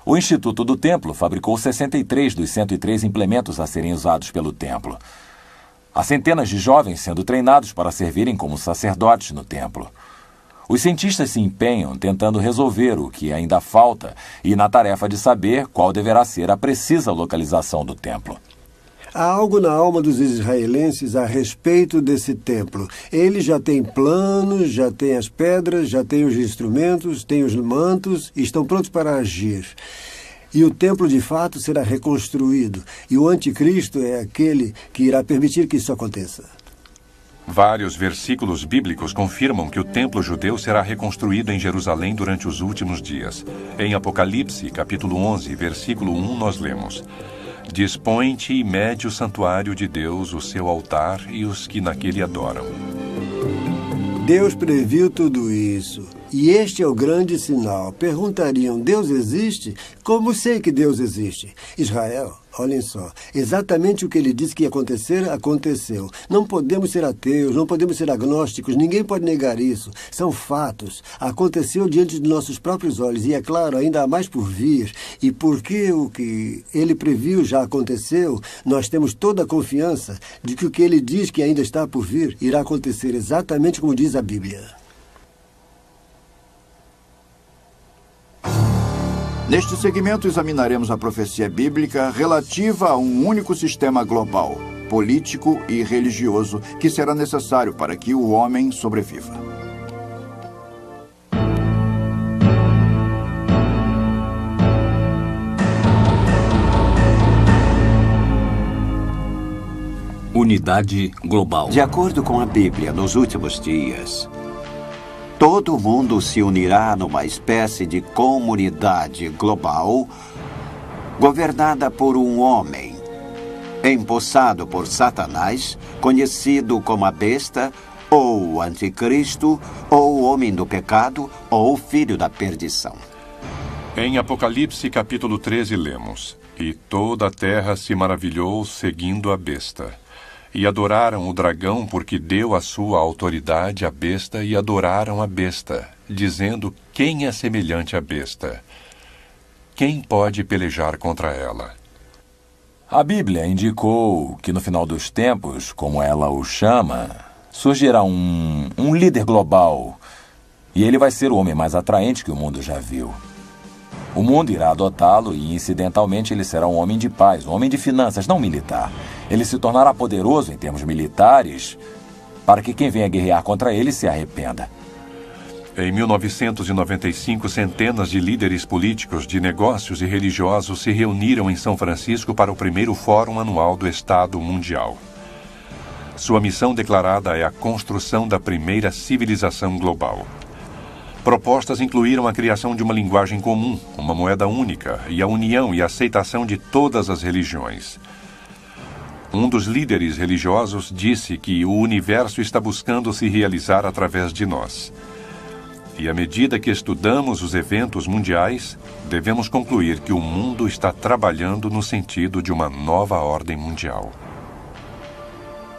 O Instituto do Templo fabricou 63 dos 103 implementos a serem usados pelo templo. Há centenas de jovens sendo treinados para servirem como sacerdotes no templo. Os cientistas se empenham tentando resolver o que ainda falta e na tarefa de saber qual deverá ser a precisa localização do templo. Há algo na alma dos israelenses a respeito desse templo. Eles já têm planos, já têm as pedras, já têm os instrumentos, têm os mantos e estão prontos para agir. E o templo, de fato, será reconstruído. E o anticristo é aquele que irá permitir que isso aconteça. Vários versículos bíblicos confirmam que o templo judeu será reconstruído em Jerusalém durante os últimos dias. Em Apocalipse, capítulo 11, versículo 1, nós lemos: Dispõe-te e mede o santuário de Deus, o seu altar e os que naquele adoram. Deus previu tudo isso. E este é o grande sinal. Perguntariam, Deus existe? Como sei que Deus existe? Israel, olhem só, exatamente o que ele disse que ia acontecer, aconteceu. Não podemos ser ateus, não podemos ser agnósticos, ninguém pode negar isso. São fatos. Aconteceu diante de nossos próprios olhos e, é claro, ainda há mais por vir. E porque o que ele previu já aconteceu, nós temos toda a confiança de que o que ele diz que ainda está por vir irá acontecer exatamente como diz a Bíblia. Neste segmento, examinaremos a profecia bíblica relativa a um único sistema global, político e religioso, que será necessário para que o homem sobreviva. Unidade global. De acordo com a Bíblia, nos últimos dias, todo mundo se unirá numa espécie de comunidade global governada por um homem, empossado por Satanás, conhecido como a besta, ou o anticristo, ou o homem do pecado, ou o filho da perdição. Em Apocalipse, capítulo 13, lemos: E toda a terra se maravilhou seguindo a besta. E adoraram o dragão porque deu a sua autoridade à besta e adoraram a besta, dizendo: Quem é semelhante à besta? Quem pode pelejar contra ela? A Bíblia indicou que no final dos tempos, como ela o chama, surgirá um líder global. E ele vai ser o homem mais atraente que o mundo já viu. O mundo irá adotá-lo e, incidentalmente, ele será um homem de paz, um homem de finanças, não militar. Ele se tornará poderoso em termos militares para que quem venha guerrear contra ele se arrependa. Em 1995, centenas de líderes políticos, de negócios e religiosos se reuniram em São Francisco para o primeiro Fórum Anual do Estado Mundial. Sua missão declarada é a construção da primeira civilização global. Propostas incluíram a criação de uma linguagem comum, uma moeda única e a união e aceitação de todas as religiões. Um dos líderes religiosos disse que o universo está buscando se realizar através de nós. E à medida que estudamos os eventos mundiais, devemos concluir que o mundo está trabalhando no sentido de uma nova ordem mundial.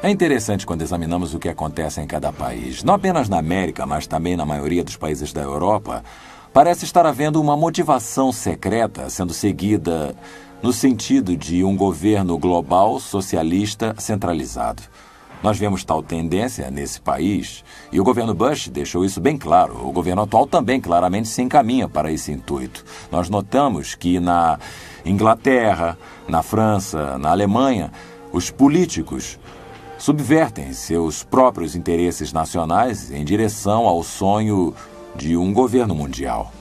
É interessante quando examinamos o que acontece em cada país. Não apenas na América, mas também na maioria dos países da Europa, parece estar havendo uma motivação secreta sendo seguida no sentido de um governo global socialista centralizado. Nós vemos tal tendência nesse país e o governo Bush deixou isso bem claro. O governo atual também claramente se encaminha para esse intuito. Nós notamos que na Inglaterra, na França, na Alemanha, os políticos subvertem seus próprios interesses nacionais em direção ao sonho de um governo mundial.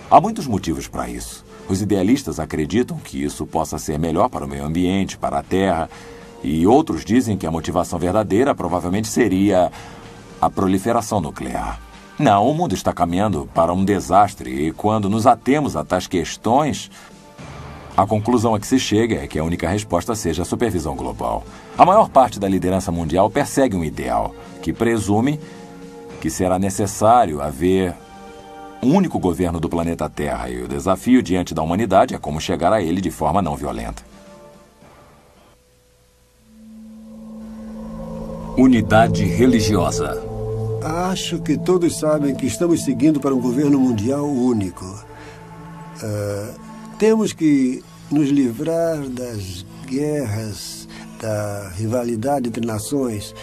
Há muitos motivos para isso. Os idealistas acreditam que isso possa ser melhor para o meio ambiente, para a terra, e outros dizem que a motivação verdadeira provavelmente seria a proliferação nuclear. Não, o mundo está caminhando para um desastre e quando nos atemos a tais questões, a conclusão a que se chega é que a única resposta seja a supervisão global. A maior parte da liderança mundial persegue um ideal que presume que será necessário haver um único governo do planeta Terra e o desafio diante da humanidade é como chegar a ele de forma não violenta. Unidade religiosa. Acho que todos sabem que estamos seguindo para um governo mundial único. Temos que nos livrar das guerras, da rivalidade entre nações,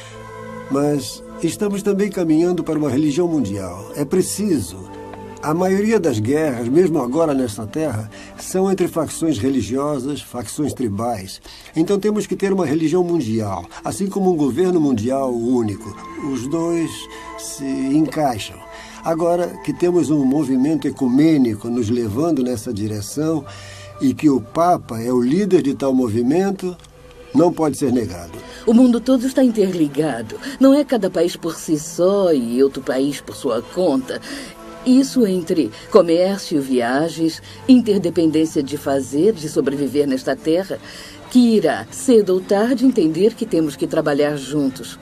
mas estamos também caminhando para uma religião mundial. É preciso. A maioria das guerras, mesmo agora nesta terra, são entre facções religiosas, facções tribais. Então temos que ter uma religião mundial, assim como um governo mundial único. Os dois se encaixam. Agora que temos um movimento ecumênico nos levando nessa direção e que o Papa é o líder de tal movimento, não pode ser negado. O mundo todo está interligado. Não é cada país por si só e outro país por sua conta. Isso entre comércio, viagens, interdependência de fazer, de sobreviver nesta terra, que irá, cedo ou tarde, entender que temos que trabalhar juntos.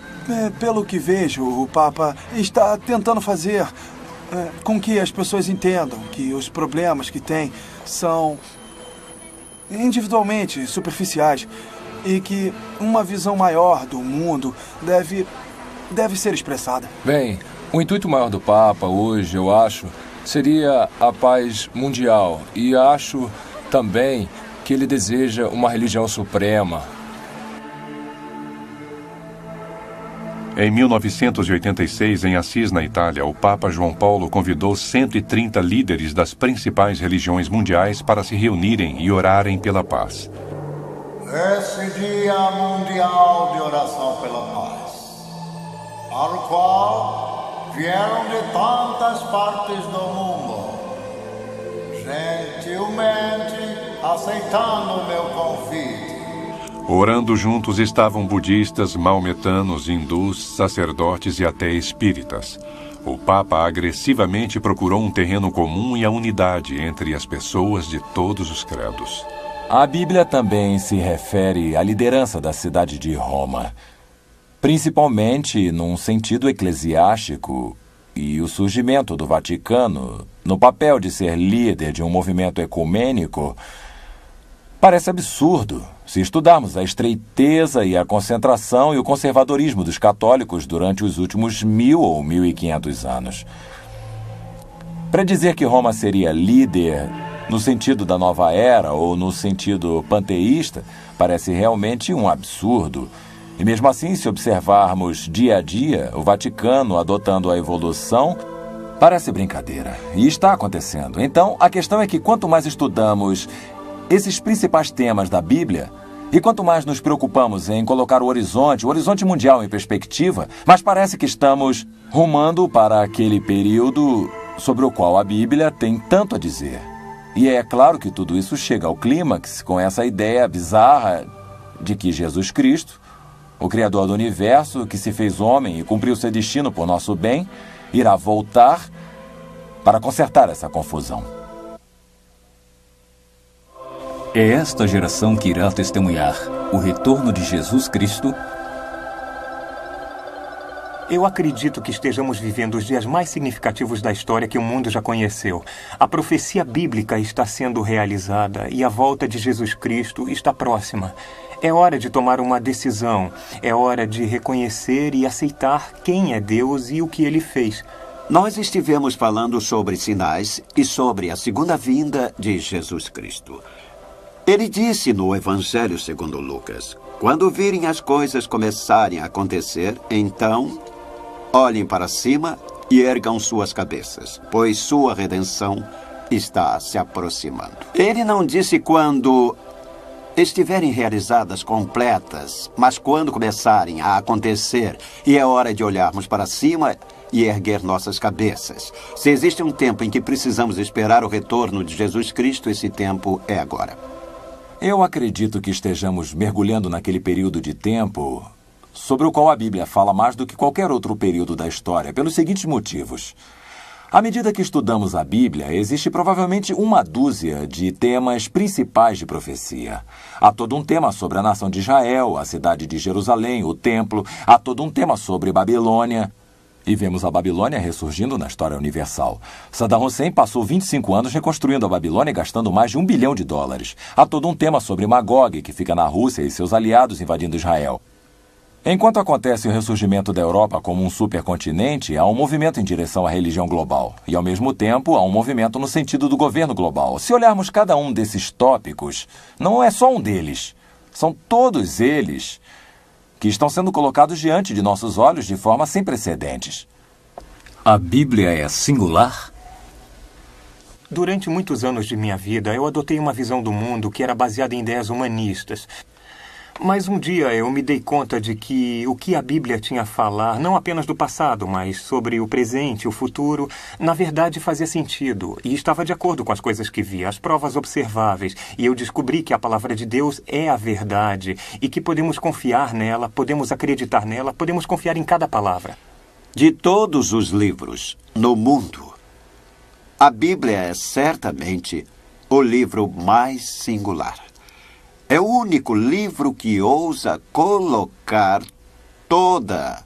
Pelo que vejo, o Papa está tentando fazer com que as pessoas entendam que os problemas que têm são individualmente superficiais e que uma visão maior do mundo deve ser expressada. Bem, o intuito maior do Papa hoje, eu acho, seria a paz mundial. E acho também que ele deseja uma religião suprema. Em 1986, em Assis, na Itália, o Papa João Paulo convidou 130 líderes das principais religiões mundiais para se reunirem e orarem pela paz. Esse Dia Mundial de Oração pela Paz, para o qual vieram de tantas partes do mundo, gentilmente aceitando o meu convite. Orando juntos estavam budistas, maometanos, hindus, sacerdotes e até espíritas. O Papa agressivamente procurou um terreno comum e a unidade entre as pessoas de todos os credos. A Bíblia também se refere à liderança da cidade de Roma, principalmente num sentido eclesiástico, e o surgimento do Vaticano, no papel de ser líder de um movimento ecumênico, parece absurdo se estudarmos a estreiteza e a concentração e o conservadorismo dos católicos durante os últimos 1000 ou 1500 anos. Para dizer que Roma seria líder no sentido da nova era ou no sentido panteísta, parece realmente um absurdo. E mesmo assim, se observarmos dia a dia o Vaticano adotando a evolução, parece brincadeira. E está acontecendo. Então, a questão é que quanto mais estudamos esses principais temas da Bíblia, e quanto mais nos preocupamos em colocar o horizonte mundial em perspectiva, mas parece que estamos rumando para aquele período sobre o qual a Bíblia tem tanto a dizer. E é claro que tudo isso chega ao clímax com essa ideia bizarra de que Jesus Cristo, o Criador do Universo, que se fez homem e cumpriu seu destino por nosso bem, irá voltar para consertar essa confusão. É esta geração que irá testemunhar o retorno de Jesus Cristo. Eu acredito que estejamos vivendo os dias mais significativos da história que o mundo já conheceu. A profecia bíblica está sendo realizada e a volta de Jesus Cristo está próxima. É hora de tomar uma decisão. É hora de reconhecer e aceitar quem é Deus e o que Ele fez. Nós estivemos falando sobre sinais e sobre a segunda vinda de Jesus Cristo. Ele disse no Evangelho segundo Lucas: quando virem as coisas começarem a acontecer, então olhem para cima e ergam suas cabeças, pois sua redenção está se aproximando. Ele não disse quando estiverem realizadas completas, mas quando começarem a acontecer, e é hora de olharmos para cima e erguer nossas cabeças. Se existe um tempo em que precisamos esperar o retorno de Jesus Cristo, esse tempo é agora. Eu acredito que estejamos mergulhando naquele período de tempo sobre o qual a Bíblia fala mais do que qualquer outro período da história, pelos seguintes motivos. À medida que estudamos a Bíblia, existe provavelmente uma dúzia de temas principais de profecia. Há todo um tema sobre a nação de Israel, a cidade de Jerusalém, o templo. Há todo um tema sobre Babilônia. E vemos a Babilônia ressurgindo na história universal. Saddam Hussein passou 25 anos reconstruindo a Babilônia, gastando mais de $1 bilhão. Há todo um tema sobre Magog, que fica na Rússia, e seus aliados invadindo Israel. Enquanto acontece o ressurgimento da Europa como um supercontinente, há um movimento em direção à religião global. E, ao mesmo tempo, há um movimento no sentido do governo global. Se olharmos cada um desses tópicos, não é só um deles. São todos eles que estão sendo colocados diante de nossos olhos de forma sem precedentes. A Bíblia é singular? Durante muitos anos de minha vida, eu adotei uma visão do mundo que era baseada em ideias humanistas. Mas um dia eu me dei conta de que o que a Bíblia tinha a falar, não apenas do passado, mas sobre o presente, o futuro, na verdade fazia sentido e estava de acordo com as coisas que via, as provas observáveis. E eu descobri que a palavra de Deus é a verdade e que podemos confiar nela, podemos acreditar nela, podemos confiar em cada palavra. De todos os livros no mundo, a Bíblia é certamente o livro mais singular. É o único livro que ousa colocar toda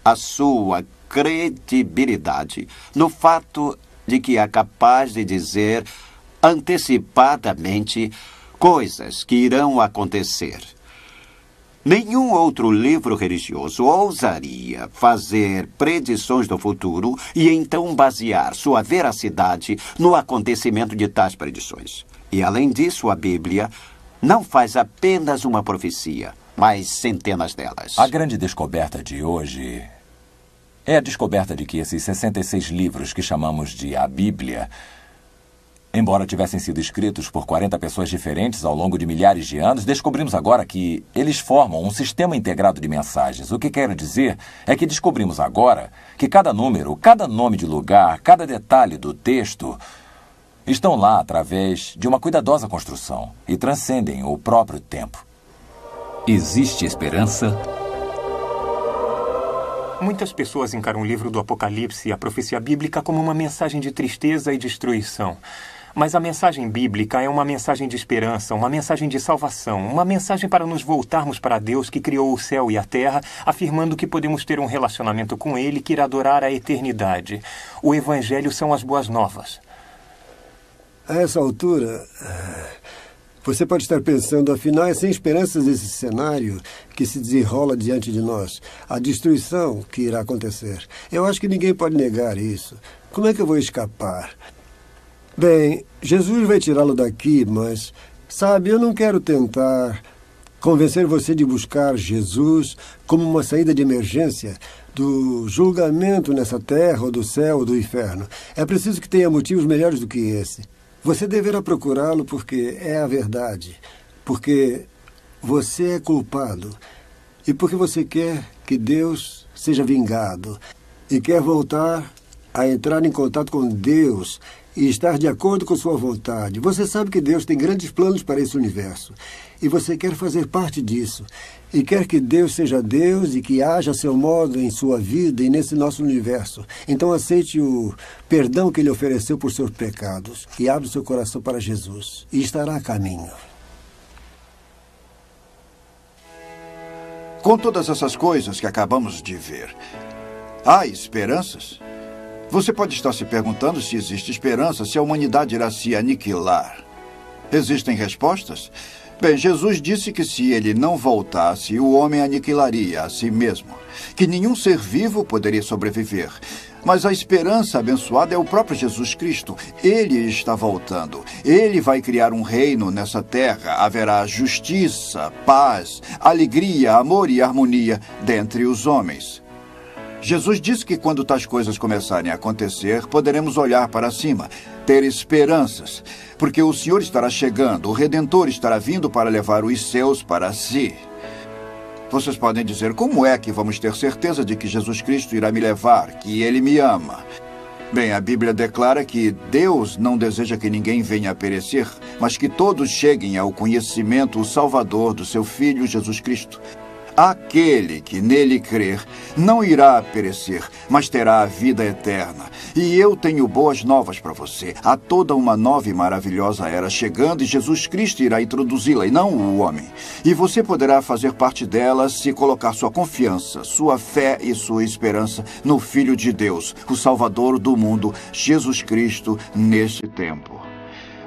a sua credibilidade no fato de que é capaz de dizer antecipadamente coisas que irão acontecer. Nenhum outro livro religioso ousaria fazer predições do futuro e então basear sua veracidade no acontecimento de tais predições. E, além disso, a Bíblia não faz apenas uma profecia, mas centenas delas. A grande descoberta de hoje é a descoberta de que esses 66 livros que chamamos de a Bíblia, embora tivessem sido escritos por 40 pessoas diferentes ao longo de milhares de anos, descobrimos agora que eles formam um sistema integrado de mensagens. O que quero dizer é que descobrimos agora que cada número, cada nome de lugar, cada detalhe do texto estão lá através de uma cuidadosa construção e transcendem o próprio tempo. Existe esperança? Muitas pessoas encaram o livro do Apocalipse e a profecia bíblica como uma mensagem de tristeza e destruição. Mas a mensagem bíblica é uma mensagem de esperança, uma mensagem de salvação, uma mensagem para nos voltarmos para Deus que criou o céu e a terra, afirmando que podemos ter um relacionamento com Ele que irá durar a eternidade. O Evangelho são as boas novas. A essa altura, você pode estar pensando, afinal, é sem esperanças esse cenário que se desenrola diante de nós, a destruição que irá acontecer. Eu acho que ninguém pode negar isso. Como é que eu vou escapar? Bem, Jesus vai tirá-lo daqui, mas, sabe, eu não quero tentar convencer você de buscar Jesus como uma saída de emergência do julgamento nessa terra, ou do céu, ou do inferno. É preciso que tenha motivos melhores do que esse. Você deverá procurá-lo porque é a verdade, porque você é culpado e porque você quer que Deus seja vingado e quer voltar a entrar em contato com Deus e estar de acordo com sua vontade. Você sabe que Deus tem grandes planos para esse universo e você quer fazer parte disso e quer que Deus seja Deus e que haja a seu modo em sua vida e nesse nosso universo. Então aceite o perdão que Ele ofereceu por seus pecados e abra o seu coração para Jesus e estará a caminho. Com todas essas coisas que acabamos de ver, há esperanças? Você pode estar se perguntando se existe esperança, se a humanidade irá se aniquilar. Existem respostas? Bem, Jesus disse que se ele não voltasse, o homem aniquilaria a si mesmo, que nenhum ser vivo poderia sobreviver. Mas a esperança abençoada é o próprio Jesus Cristo. Ele está voltando. Ele vai criar um reino nessa terra. Haverá justiça, paz, alegria, amor e harmonia dentre os homens. Jesus disse que quando tais coisas começarem a acontecer, poderemos olhar para cima, ter esperanças, porque o Senhor estará chegando, o Redentor estará vindo para levar os seus para si. Vocês podem dizer, como é que vamos ter certeza de que Jesus Cristo irá me levar, que Ele me ama? Bem, a Bíblia declara que Deus não deseja que ninguém venha a perecer, mas que todos cheguem ao conhecimento, o Salvador do seu Filho Jesus Cristo. Aquele que nele crer não irá perecer, mas terá a vida eterna. E eu tenho boas novas para você. Há toda uma nova e maravilhosa era chegando e Jesus Cristo irá introduzi-la, e não o homem. E você poderá fazer parte dela se colocar sua confiança, sua fé e sua esperança no Filho de Deus, o Salvador do mundo, Jesus Cristo, neste tempo.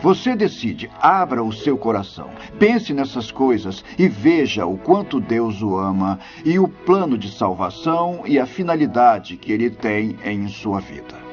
Você decide, abra o seu coração, pense nessas coisas e veja o quanto Deus o ama e o plano de salvação e a finalidade que Ele tem em sua vida.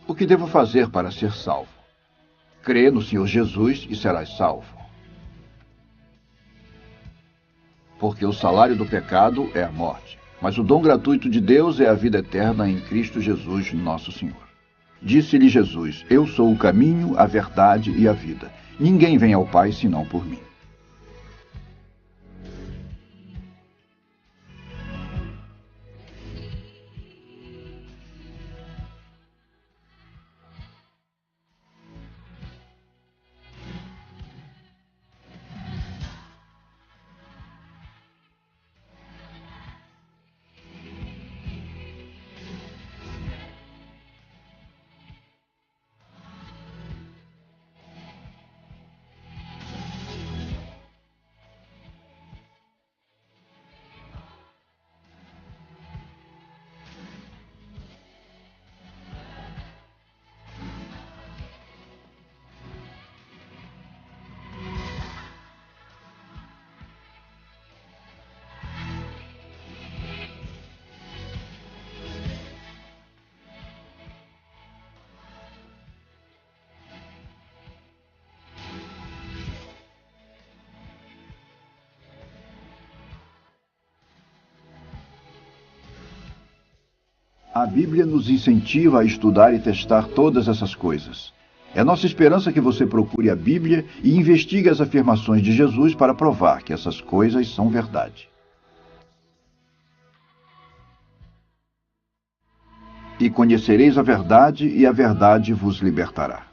O que devo fazer para ser salvo? Crê no Senhor Jesus e serás salvo. Porque o salário do pecado é a morte, mas o dom gratuito de Deus é a vida eterna em Cristo Jesus, nosso Senhor. Disse-lhe Jesus: Eu sou o caminho, a verdade e a vida. Ninguém vem ao Pai senão por mim. A Bíblia nos incentiva a estudar e testar todas essas coisas. É nossa esperança que você procure a Bíblia e investigue as afirmações de Jesus para provar que essas coisas são verdade. E conhecereis a verdade, e a verdade vos libertará.